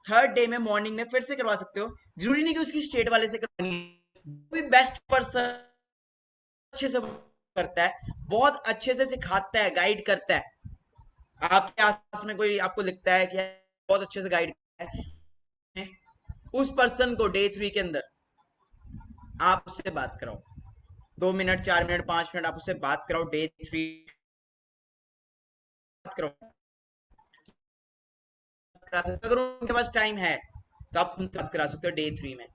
S1: थर्ड डे में मॉर्निंग में फिर से करवा सकते हो। जरूरी नहीं कि उसकी स्टेट वाले से करवानी है। बेस्ट पर्सन अच्छे से करता है, बहुत अच्छे से सिखाता है, गाइड करता है। आपके आसपास में कोई आपको लिखता है कि बहुत अच्छे से गाइड करता है, उस पर्सन को डे 3 के अंदर आप उससे बात कराओ। 2 मिनट, 4 मिनट, 5 मिनट आप उससे बात कराओ, डे 3 बात कराओ। अगर उनके पास टाइम है तो आप उनसे बात करा सकते हो डे 3 में।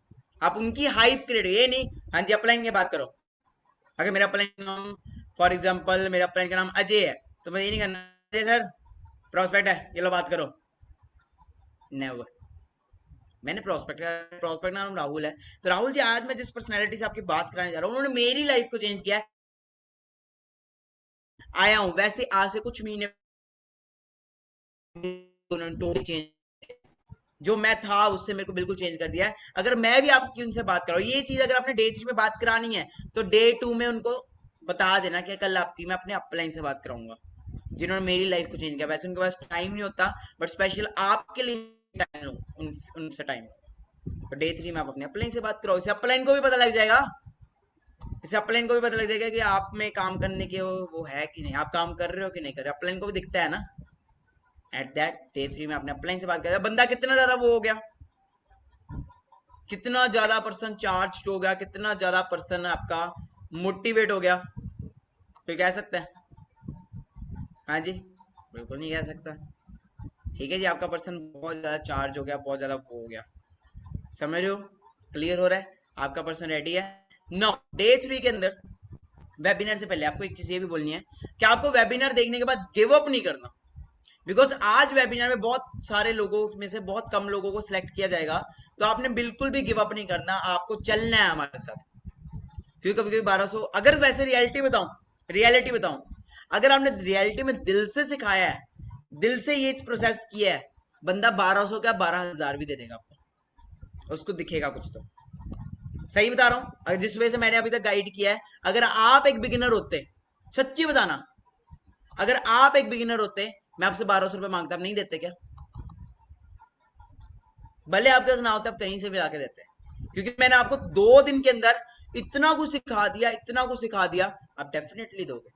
S1: आप उनकी हाइप क्रिएट, ये नहीं हाँ जी अपलाइन की बात करो। अगर मेरा अपलाइन का नाम, फॉर एग्जाम्पल मेरा अपलाइन का नाम अजय है, तो मैं ये नहीं करना अजय सर प्रोस्पेक्ट है ये लो बात करो, नेवर। मैंने प्रोस्पेक्ट नाम राहुल है, तो राहुल जी आज मैं जिस पर्सनैलिटी से आपकी बात कराने जा रहा हूँ उन्होंने मेरी लाइफ को चेंज किया है। आया हूँ वैसे आज से कुछ महीने उन्होंने टोटली चेंज, जो मैं था उससे मेरे को बिल्कुल चेंज कर दिया है। अगर मैं भी आपकी उनसे बात कराऊँ ये चीज, अगर आपने डे 3 में बात करानी है तो डे 2 में उनको बता देना कि कल आपकी मैं अपने अपलाइन से बात कराऊंगा, जिन्होंने मेरी लाइफ को चेंज किया। वैसे उनके पास टाइम नहीं होता बट स्पेशल आपके लिए टाइम लो, उनसे टाइम लो। तो डे 3 में आप अपने अपलाइन से बात करो, इसे अपलाइन को भी पता लग जाएगा, इसे अपलाइन को भी पता लग जाएगा कि आप में काम करने के वो है कि नहीं, आप काम कर रहे हो कि नहीं कर रहे, अपलाइन को भी दिखता है ना। एट दैट डे 3 में आपने अपलाइन से बात किया, बंदा कितना ज्यादा वो हो गया, कितना ज्यादा पर्सन चार्ज हो गया, कितना ज्यादा पर्सन आपका मोटिवेट हो गया, तो कह सकते हैं हाँ जी, बिल्कुल नहीं कह सकता। ठीक है जी, आपका पर्सन बहुत ज्यादा चार्ज हो गया, बहुत ज्यादा वो हो गया, समझ रहे हो, क्लियर हो रहा है, आपका पर्सन रेडी है। नो डे 3 के अंदर वेबिनार से पहले आपको एक चीज ये भी बोलनी है कि आपको वेबिनार देखने के बाद गिव अप नहीं करना, बिकॉज आज वेबिनार में बहुत सारे लोगों में से बहुत कम लोगों को सिलेक्ट किया जाएगा, तो आपने बिल्कुल भी गिव अप नहीं करना, आपको चलना है हमारे साथ। क्योंकि कभी कभी 1200, अगर वैसे रियलिटी बताऊं, अगर आपने रियलिटी में दिल से सिखाया है, दिल से ये प्रोसेस किया है, बंदा 1200 का 12,000 भी दे देगा आपको, उसको दिखेगा कुछ तो। सही बता रहा हूं, अगर जिस वजह से मैंने अभी तक गाइड किया है, अगर आप एक बिगिनर होते, सच्ची बताना, अगर आप एक बिगिनर होते, मैं आपसे 1200 रुपए मांगता, आप नहीं देते क्या? भले आपके पास ना होता, आप कहीं से भी लाके देते, क्योंकि मैंने आपको 2 दिन के अंदर इतना कुछ सिखा दिया, इतना कुछ सिखा दिया, आप डेफिनेटली दोगे,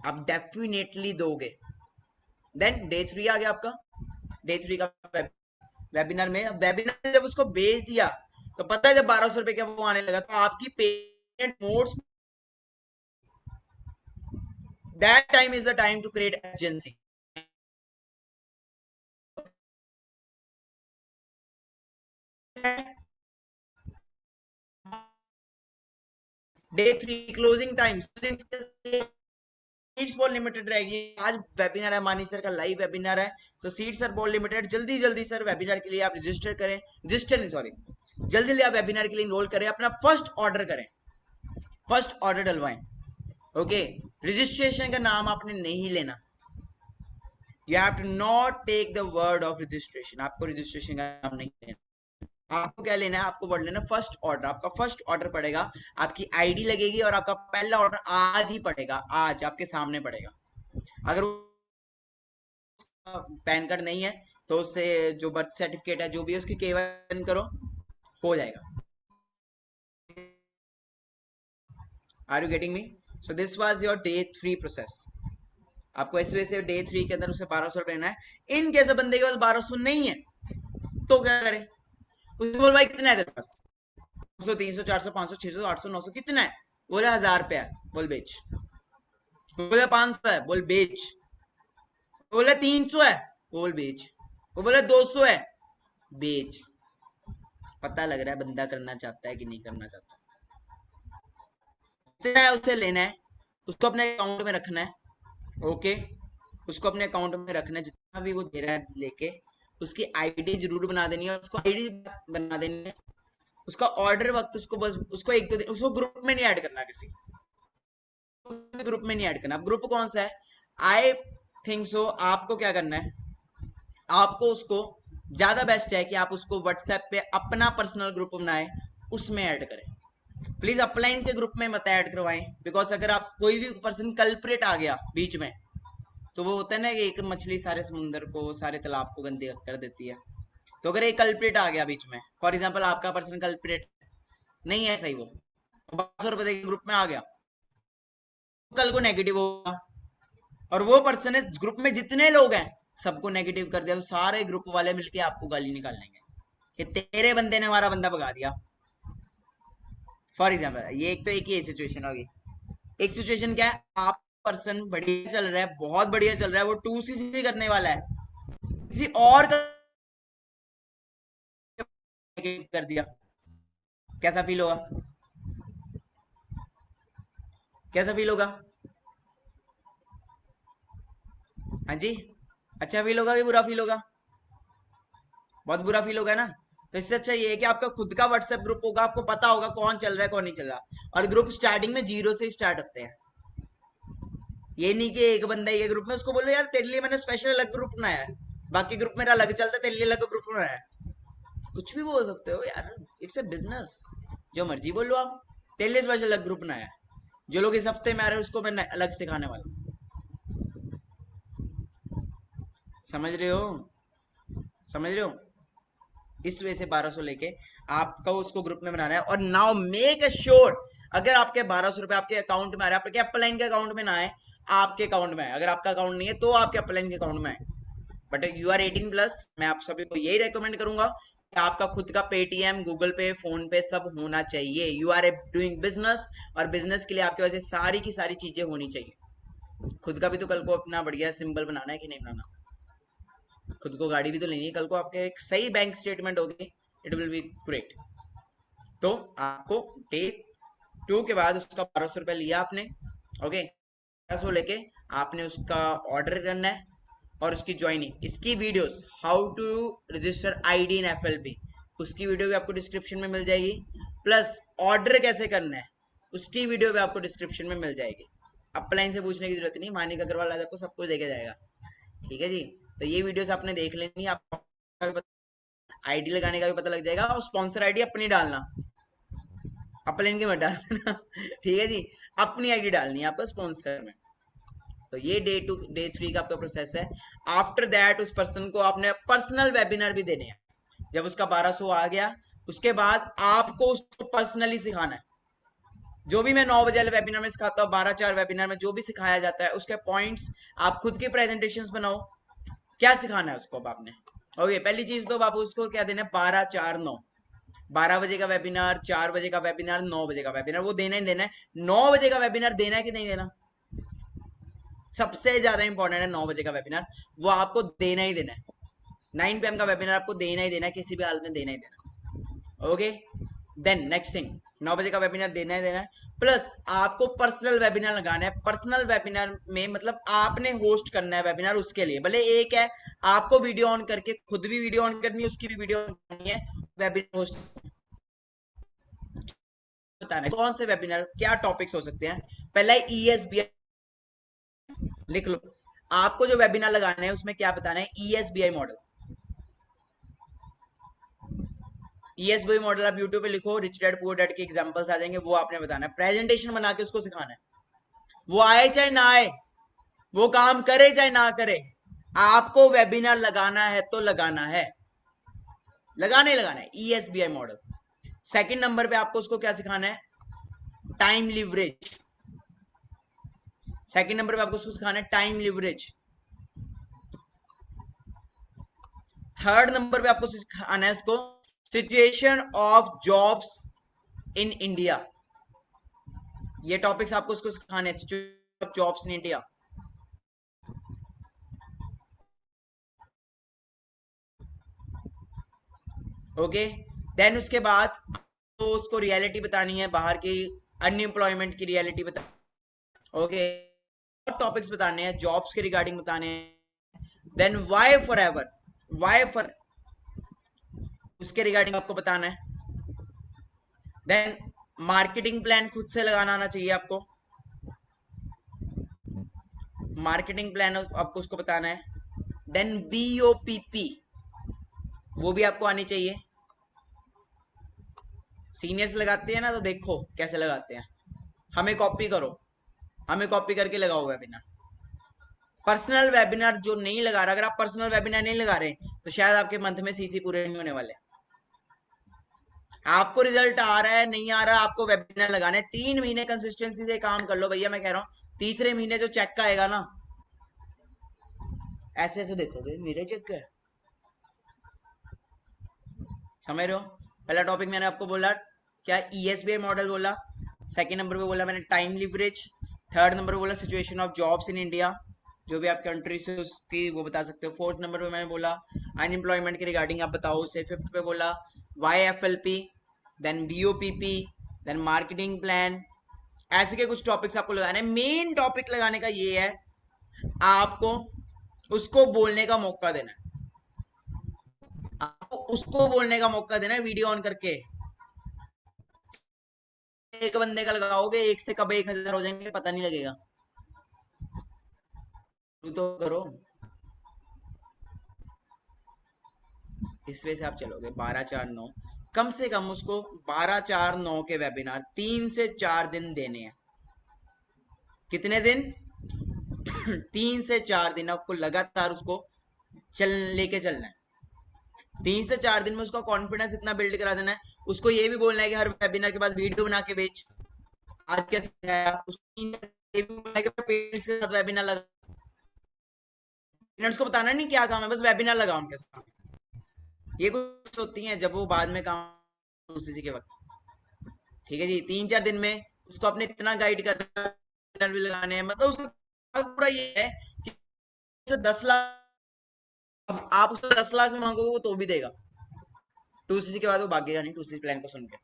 S1: आप डेफिनेटली दोगे। देन डे 3 आ गया आपका, डे 3 का वेबिनार में, वेबिनार जब उसको बेच दिया तो पता है जब 1200 रुपए का वो आने लगा तो आपकी payment modes, that time is the time to create agency. Day 3 closing time seats बहुत लिमिटेड रहेगी। आज वेबिनार है, मानी सर का लाइव वेबिनार है, तो सीट्स आर बहुत लिमिटेड। जल्दी जल्दी सर वेबिनार के लिए आप रजिस्टर करें, रजिस्टर नहीं सॉरी, जल्दी जल्दी आप वेबिनार के लिए इनरोल करें, अपना फर्स्ट ऑर्डर करें, फर्स्ट ऑर्डर डलवाएं। ओके, रजिस्ट्रेशन का नाम आपने नहीं लेना, you have to not take the word of registration, आपको रजिस्ट्रेशन का नाम नहीं लेना। आपको क्या लेना है, आपको वर्ड लेना फर्स्ट ऑर्डर। आपका फर्स्ट ऑर्डर पड़ेगा, आपकी आईडी लगेगी और आपका पहला ऑर्डर आज ही पड़ेगा, आज आपके सामने पड़ेगा। अगर पैन कार्ड नहीं है तो उससे जो बर्थ सर्टिफिकेट है जो भी है उसकी केवाईसी करो, हो जाएगा। Are you getting me? So this was your day 3 process. आपको इस वजह से डे 3 के अंदर उसे 1200 लेना है। इन केस बंदे के पास 1200 नहीं है तो क्या करे, उसको बोल भाई कितना है तेरे पास, 200 300 400 500 600 800 900 कितना है, बोले 1000 रुपया, बोल बेच। बोले 500 है, बोल बेच। बोले 300 है, बोल बेच। वो बोले 200 है, बेच। पता लग रहा है बंदा करना चाहता है कि नहीं करना चाहता। कितना है उसे लेना है, उसको अपने अकाउंट में रखना है। ओके, उसको अपने अकाउंट में रखना है, जितना भी वो दे रहा है लेके उसकी आईडी जरूर बना देनी है, उसको आईडी बना देनी है। उसका ऑर्डर वक्त उसको बस उसको एक दो दिन उसको ग्रुप में नहीं ऐड करना, किसी ग्रुप में नहीं ऐड करना। ग्रुप कौन सा है, आई थिंक सो आपको क्या करना है, आपको उसको ज्यादा बेस्ट है कि आप उसको व्हाट्सएप पे अपना पर्सनल ग्रुप बनाए, उसमें ऐड करें। प्लीज अपलाइन के ग्रुप में मत ऐड करवाएं, बिकॉज अगर आप कोई भी पर्सन कल्प्रेट आ गया बीच में, तो वो होता है ना कि एक मछली सारे समुंदर को सारे तालाब को गंदे कर देती है। तो अगर एक कल्प्रेट आ गया बीच में, फॉर एग्जाम्पल आपका पर्सन कल्प्रेट नहीं है सही, वो 1200 रुपए के ग्रुप में आ गया, कल को नेगेटिव होगा, और वो पर्सन है ग्रुप में जितने लोग हैं सबको नेगेटिव कर दिया, तो सारे ग्रुप वाले मिलके आपको गाली निकाल लेंगे कि तेरे बंदे ने हमारा बंदा भगा दिया। फॉर एग्जाम्पल ये एक तो एक ही सिचुएशन होगी। एक सिचुएशन क्या है, आप पर्सन बढ़िया चल रहा है, बहुत बढ़िया चल रहा है, वो 2CC करने वाला है, किसी और का कर दिया, कैसा फील होगा, कैसा फील होगा? हाँ जी, अच्छा फील होगा कि बुरा फील होगा? बहुत बुरा फील होगा ना। तो इससे अच्छा ये है कि आपका खुद का व्हाट्सएप ग्रुप होगा, आपको पता होगा कौन चल रहा है कौन नहीं चल रहा, और ग्रुप स्टार्टिंग में 0 से स्टार्ट होते हैं। ये नहीं कि एक बंदा ही है ग्रुप में, उसको बोलो यार तेरे लिए मैंने स्पेशल अलग ग्रुप बनाया है, बाकी ग्रुप मेरा अलग चलता है, तेरे लिए अलग ग्रुप बनाया है। कुछ भी बोल सकते हो यार, इट्स ए बिजनेस, जो मर्जी बोलो आप। तेरे लिए स्पेशल अलग ग्रुप बनाया है, जो लोग इस हफ्ते में आ रहे हैं उसको मैं अलग सिखाने वाला हूँ। समझ रहे हो, समझ रहे हो? इस वजह से 1200 लेके आपका उसको ग्रुप में बनाना है। और नाउ मेक श्योर, अगर आपके 1200 रुपए आपके अकाउंट में आ रहा है, आपके अपलाइन के अकाउंट में ना आए, आपके अकाउंट में आए। अगर आपका अकाउंट नहीं है तो आपके अपलाइन के अकाउंट में आए। बट यू आर 18+, मैं आप सभी को यही रेकमेंड करूंगा कि आपका खुद का पेटीएम, गूगल पे, फोन पे सब होना चाहिए। यू आर डूइंग बिजनेस, और बिजनेस के लिए आपके वजह सारी की सारी चीजें होनी चाहिए। खुद का भी तो कल को अपना बढ़िया सिंबल बनाना है कि नहीं बनाना, खुद को गाड़ी भी तो लेनी है कल को, आपके एक सही बैंक स्टेटमेंट होगी, इट विल बी ग्रेट। तो आपको डे 2 के बाद उसका 1200 रुपया लिया आपने, ओके, 1200 लेके आपने उसका ऑर्डर करना है, और उसकी ज्वाइनिंग, इसकी videos, how to register ID in FLP, उसकी वीडियो भी आपको डिस्क्रिप्शन में मिल जाएगी। प्लस ऑर्डर कैसे करना है उसकी वीडियो भी आपको डिस्क्रिप्शन में मिल जाएगी। अपलाइन से पूछने की जरूरत नहीं, मानिक अग्रवाल आज आपको सब कुछ देके जाएगा। ठीक है जी, तो ये वीडियोस आपने देख लेनी, आपको आईडी लगाने का भी पता लग जाएगा, और स्पॉन्सर आईडी अपनी डालना, अपलाइन के मत डालना ठीक है जी, अपनी आईडी डालनी है आपको स्पॉन्सर में। तो ये डे 3 का आपका प्रोसेस है। आफ्टर दैट उस पर्सन को आपने पर्सनल वेबिनार भी देने हैं। जब उसका 1200 आ गया, उसके बाद आपको उसको पर्सनली सिखाना है। जो भी मैं 9 बजे वाले वेबिनार में सिखाता हूँ, 12-4 वेबिनार में जो भी सिखाया जाता है, उसके पॉइंट्स आप खुद की प्रेजेंटेशन बनाओ। क्या सिखाना है उसको अब आपने, ओके, पहली चीज तो आप उसको क्या देना है, 12-4-9, 12 बजे का वेबिनार, 4 बजे का वेबिनार, 9 बजे का वेबिनार, वो देना ही देना है। 9 बजे का वेबिनार देना है कि नहीं देना, सबसे ज्यादा इंपॉर्टेंट है 9 बजे का वेबिनार, वो आपको देना ही देना है। 9 PM का वेबिनार आपको देना ही देना है, किसी भी हाल में देना ही देना। ओके, देन नेक्स्ट थिंग, 9 बजे का वेबिनार देना ही देना है। प्लस आपको पर्सनल वेबिनार लगाना है। पर्सनल वेबिनार में मतलब आपने होस्ट करना है वेबिनार, उसके लिए भले एक है, आपको वीडियो ऑन करके खुद भी वीडियो ऑन करनी है, उसकी भी वीडियो ऑन करनी है, वेबिनार होस्ट बताना है कौन से वेबिनार, क्या टॉपिक्स हो सकते हैं। पहला है ESBI, लिख लो। आपको जो वेबिनार लगाना है उसमें क्या बताना है, ESBI मॉडल। ESBI मॉडल आप यूट्यूब पे लिखो, रिच डैड पुअर डैड के एग्जांपल्स आ जाएंगे, वो आपने बताना है। प्रेजेंटेशन बना के उसको सिखाना है, वो आए चाहे ना आए, वो काम करे चाहे ना करे, आपको वेबिनार लगाना है तो लगाना है, लगाना ही लगाना है। ESBI model. सेकंड नंबर पे आपको उसको क्या सिखाना है, टाइम लिवरेज। सेकंड नंबर पे आपको उसको सिखाना है टाइम लिवरेज। थर्ड नंबर पे आपको सिखाना है इसको situation of jobs in India. ये टॉपिक्स आपको उसको सिखाने हैं, situation of jobs in India. Okay, then उसके बाद तो उसको रियलिटी बतानी है बाहर की अनएम्प्लॉयमेंट की रियलिटी बता। ओके, टॉपिक्स बताने हैं जॉब्स के रिगार्डिंग बताने हैं। Then Y for ever, Y for उसके रिगार्डिंग आपको बताना है। देन मार्केटिंग प्लान खुद से लगाना आना चाहिए आपको, मार्केटिंग प्लान आपको उसको बताना है। देन BOPP वो भी आपको आनी चाहिए। सीनियर्स लगाते हैं ना, तो देखो कैसे लगाते हैं, हमें कॉपी करो, हमें कॉपी करके लगाओ वेबिनार। पर्सनल वेबिनार जो नहीं लगा रहा, अगर आप पर्सनल वेबिनार नहीं लगा रहे तो शायद आपके मंथ में CC पूरे नहीं होने वाले। आपको रिजल्ट आ रहा है नहीं आ रहा, आपको वेबिनार लगाना है। 3 महीने कंसिस्टेंसी से काम कर लो भैया, मैं कह रहा हूँ तीसरे महीने जो चेक का आएगा ना, ऐसे ऐसे देखोगे मेरे चेक का है। समझ रहे हो? पहला टॉपिक मैंने आपको बोला क्या, ESBI मॉडल बोला। सेकंड नंबर पे बोला मैंने टाइम लिवरेज। थर्ड नंबर पे बोला situation of jobs in India, जो भी आप कंट्री से उसकी वो बता सकते हो। फोर्थ नंबर पे मैंने बोला अनएम्प्लॉयमेंट के रिगार्डिंग आप बताओ उसे। फिफ्थ पे बोला YFLP, then BOPP, then marketing plan. ऐसे के कुछ टॉपिक्स आपको लगाने हैं। मेन टॉपिक लगाने का ये है, आपको उसको बोलने का मौका देना है, आपको उसको बोलने का मौका देना है वीडियो ऑन करके। एक बंदे का लगाओगे, एक से कब 1000 हो जाएंगे पता नहीं लगेगा। तू तो करो, इस वजह से आप चलोगे 12-4-9। कम से कम उसको 12-4-9 के वेबिनार 3 से 4 दिन देने हैं। कितने दिन? 3 से 4 दिन आपको लगातार उसको चल लेके चलना है। 3 से 4 दिन में उसका कॉन्फिडेंस इतना बिल्ड करा देना है, उसको ये भी बोलना है कि हर वेबिनार के बाद वीडियो बना के भेज, आज कैसे आया उसको। ये भी बोलना है कि पेरेंट्स के साथ वेबिनार लगा, पेरेंट्स को बताना नहीं क्या काम है, बस वेबिनार लगा उनके साथ। ये कुछ होती हैं जब वो बाद में काम उसी के वक्त। ठीक है जी, 3-4 दिन में उसको अपने इतना गाइड करना भी लगाने हैं, मतलब उसका पूरा ये है कि 10 लाख, अब आप उससे 10 लाख में मांगोगे वो तो भी देगा। 2CC के बाद वो भागेगा नहीं, 2CC प्लान को सुन के।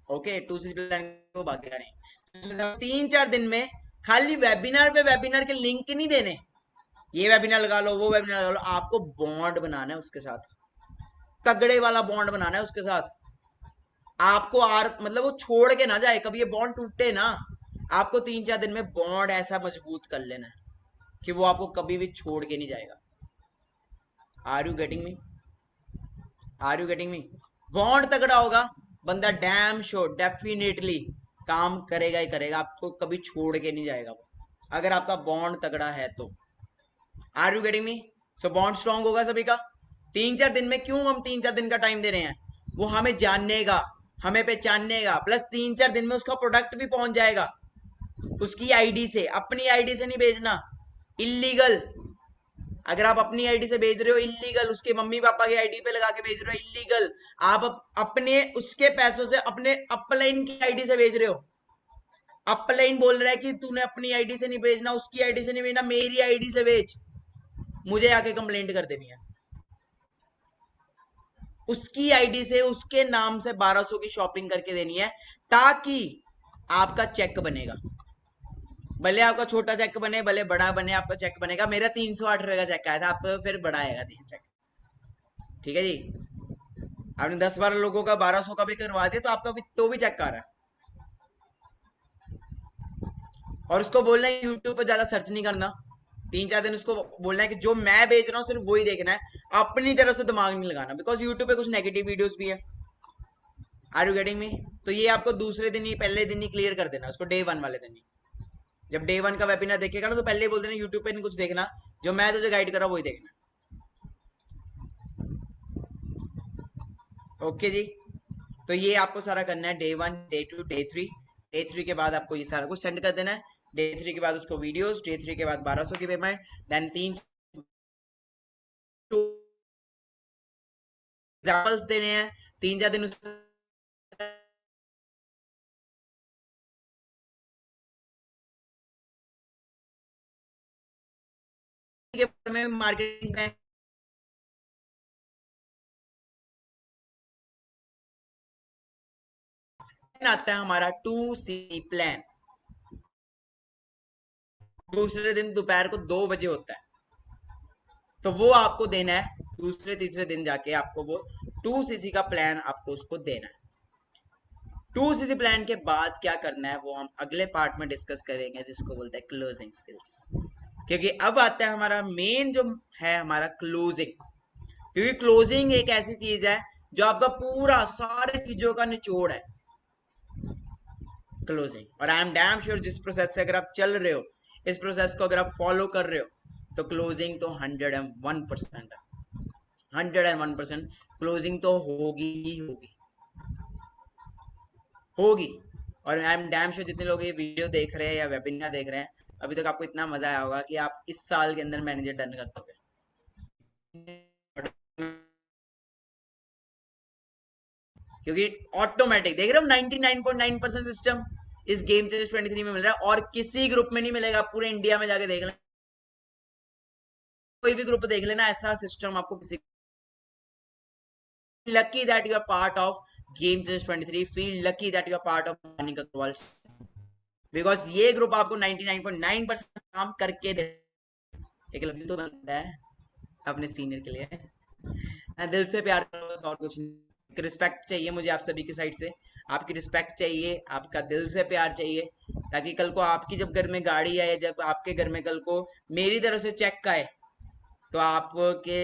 S1: ओके, 2CC प्लान को भागेगा नहीं। 3-4 दिन में खाली वेबिनार पे वेबिनार के लिंक नहीं देने, ये वेबिनार लगा लो वो वेबिनार लगा लो, आपको बॉन्ड बनाना है उसके साथ, तगड़े वाला बॉन्ड बनाना है उसके साथ। आपको मतलब वो छोड़ के ना जाए, कभी ये बॉन्ड टूटे ना। आपको 3-4 दिन में बॉन्ड ऐसा मजबूत कर लेना है कि वो आपको कभी भी छोड़ के नहीं जाएगा। Are you getting me? Are you getting me? Bond तगड़ा होगा, बंदा डैम श्योर डेफिनेटली काम करेगा ही करेगा, आपको कभी छोड़ के नहीं जाएगा वो, अगर आपका बॉन्ड तगड़ा है तो। Are you getting me? So bond strong होगा सभी का। 3-4 दिन में, क्यों हम 3-4 दिन का टाइम दे रहे हैं? वो हमें जानने का, हमें पहचानने का, प्लस 3-4 दिन में उसका प्रोडक्ट भी पहुंच जाएगा उसकी आईडी से। अपनी आईडी से नहीं भेजना, इलीगल। अगर आप अपनी आईडी से भेज रहे हो इलीगल, उसके मम्मी पापा की आईडी पे लगा के भेज रहे हो इलीगल। आप अपने उसके पैसों से अपने अपलाइन की आईडी से भेज रहे हो। अपलाइन बोल रहा है कि तूने अपनी आईडी से नहीं भेजना, उसकी आईडी से नहीं भेजना, मेरी आईडी से भेज, मुझे आके कंप्लेंट कर देनी है। उसकी आईडी से उसके नाम से 1200 की शॉपिंग करके देनी है, ताकि आपका चेक बनेगा। भले आपका छोटा चेक बने भले बड़ा बने, आपका चेक बनेगा। मेरा 308 रुपए का चेक आया था, आपका फिर बड़ा आएगा चेक। ठीक है जी, आपने 10-12 लोगों का 1200 का भी करवा दिया तो आपका भी तो भी चेक आ रहा है। और उसको बोलना है यूट्यूब पे ज्यादा सर्च नहीं करना। 3-4 दिन उसको बोलना है कि जो मैं भेज रहा हूँ सिर्फ वही देखना है, अपनी तरफ से दिमाग नहीं लगाना, बिकॉज यूट्यूब पे कुछ नेगेटिव वीडियोस भी है। Are you getting me? तो ये आपको दूसरे दिन ही, पहले दिन ही क्लियर कर देना उसको, डे 1 वाले दिन ही। जब डे 1 का वेबिनार देखेगा ना तो पहले ही बोल देना यूट्यूब पे नहीं कुछ देखना, जो मैं तुझे गाइड कर रहा हूँ वही देखना। ओके जी, तो ये आपको सारा करना है डे 1, डे 2, डे 3। डे 3 के बाद आपको ये सारा कुछ सेंड कर देना है। डे 3 के बाद उसको वीडियोस, डे 3 के बाद 1200 की पेमेंट, देन 3 एग्जाम्पल्स देने हैं, 3-4 दिन के बारे में मार्केटिंग प्लान आता है हमारा 2C प्लान। दूसरे दिन दोपहर को 2 बजे होता है, तो वो आपको देना है दूसरे तीसरे दिन जाके, आपको वो 2CC का प्लान आपको उसको देना है। 2CC प्लान के बाद क्या करना है वो हम अगले पार्ट में डिस्कस करेंगे, जिसको बोलते हैं क्लोजिंग स्किल्स। क्योंकि अब आता है हमारा मेन जो है हमारा क्लोजिंग, क्योंकि क्लोजिंग एक ऐसी चीज है जो आपका पूरा सारे चीजों का निचोड़ है क्लोजिंग। और आई एम डैम श्योर जिस प्रोसेस से अगर आप चल रहे हो, इस प्रोसेस को अगर आप फॉलो कर रहे हो, तो क्लोजिंग तो 101% है। 101% क्लोजिंग तो होगी ही होगी। और आई एम डैम श्योर जितने लोग ये वीडियो देख रहे हैं या वेबिनार देख रहे हैं, अभी तक आपको इतना मजा आया होगा कि आप इस साल के अंदर मैनेजर डन कर दोगे। क्योंकि ऑटोमेटिक देख रहे हो 99.9% सिस्टम इस गेम चेंजर्स 23 में मिल रहा है, और किसी ग्रुप में नहीं मिलेगा। पूरे इंडिया में जाके देख लेना, कोई भी ग्रुप देख लेना, ऐसा सिस्टम आपको किसी। Lucky that you are part of game changers 23, feel lucky that you are part of मानिका वर्ल्ड, बिकॉज ये ग्रुप आपको 99.9% काम करके दे। एक लव यू तो बनता है अपने सीनियर के लिए। दिल से प्यार करो बस, और कुछ नहीं। रिस्पेक्ट चाहिए मुझे आप सभी की साइड से, आपकी रिस्पेक्ट चाहिए, आपका दिल से प्यार चाहिए, ताकि कल को आपकी जब घर में गाड़ी आए, जब आपके घर में कल को मेरी तरफ से चेक आए, तो आपके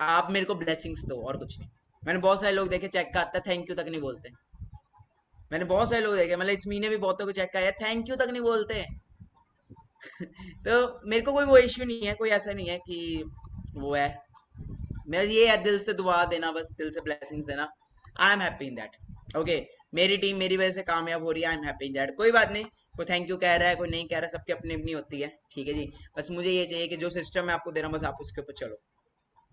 S1: आप मेरे को ब्लेसिंग्स दो, और कुछ नहीं। मैंने बहुत सारे लोग देखे चेक का आता है थैंक यू तक नहीं बोलते। मैंने बहुत सारे लोग देखे, मतलब इस महीने भी बहुतों को चेक का आया थैंक यू तक नहीं बोलते। तो मेरे को कोई वो इश्यू नहीं है, कोई ऐसा नहीं है कि वो है। मेरा ये है दिल से दुआ देना, बस दिल से ब्लेसिंग्स देना। I am happy in that. Okay, मेरी टीम मेरी वजह से कामयाब हो रही है, I am happy in that. कोई बात नहीं, कोई थैंक यू कह रहा है, कोई नहीं कह रहा, सबकी अपनी अपनी होती है, ठीक है जी। बस मुझे ये चाहिए कि जो सिस्टम मैं आपको दे रहा हूँ, बस आप उसके ऊपर चलो।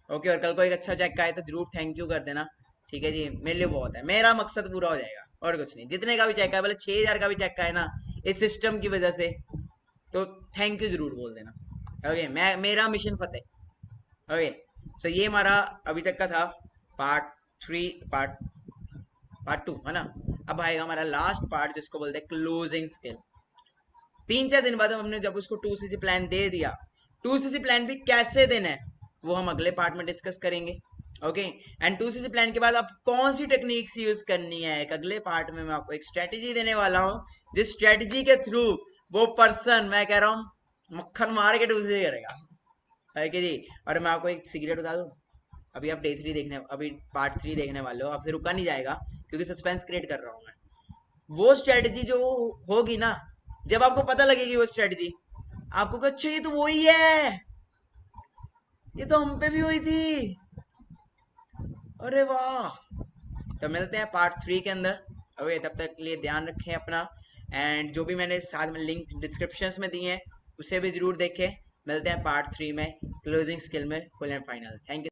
S1: ओके, और कल को एक अच्छा चेक आए तो जरूर थैंक यू कर देना, ठीक है जी। मेरे लिए बहुत है, मेरा मकसद पूरा हो जाएगा, और कुछ नहीं। जितने का भी चेक आए, भले 6,000 का भी चेक आए ना, इस सिस्टम की वजह से, तो थैंक यू जरूर बोल देना। ओके, मैं मेरा मिशन फतेह। ओके, सो ये हमारा अभी तक का था पार्ट 3, पार्ट 2 है ना। अब आएगा हमारा लास्ट पार्ट, जिसको बोलते हैं क्लोजिंग स्किल। 3-4 दिन बाद हमने जब उसको 2CC प्लान दे दिया, 2CC प्लान भी कैसे देना है वो हम अगले पार्ट में डिस्कस करेंगे। ओके, एंड 2CC प्लान के बाद आप कौन सी टेक्निक्स यूज करनी है, एक अगले पार्ट में मैं आपको एक स्ट्रेटेजी देने वाला हूँ, जिस स्ट्रेटेजी के थ्रू वो पर्सन, मैं कह रहा हूँ, मक्खन मार के 2CC करेगा, है कि जी। और मैं आपको एक सीक्रेट बता दूं, अभी आप अभी पार्ट 3 देखने वाले हो, आपसे रुका नहीं जाएगा, क्योंकि सस्पेंस क्रिएट कर रहा हूँ मैं। वो स्ट्रेटजी जो होगी ना, जब आपको पता लगेगी वो स्ट्रेटजी, आपको कहा अच्छा ये तो वही है, ये तो हम पे भी हुई थी, अरे वाह। तो मिलते हैं पार्ट 3 के अंदर। ओके, तब तक के लिए ध्यान रखें अपना, एंड जो भी मैंने साथ में लिंक डिस्क्रिप्शन में दिए हैं उसे भी जरूर देखें। मिलते हैं पार्ट 3 में क्लोजिंग स्किल में full and final. Thank you.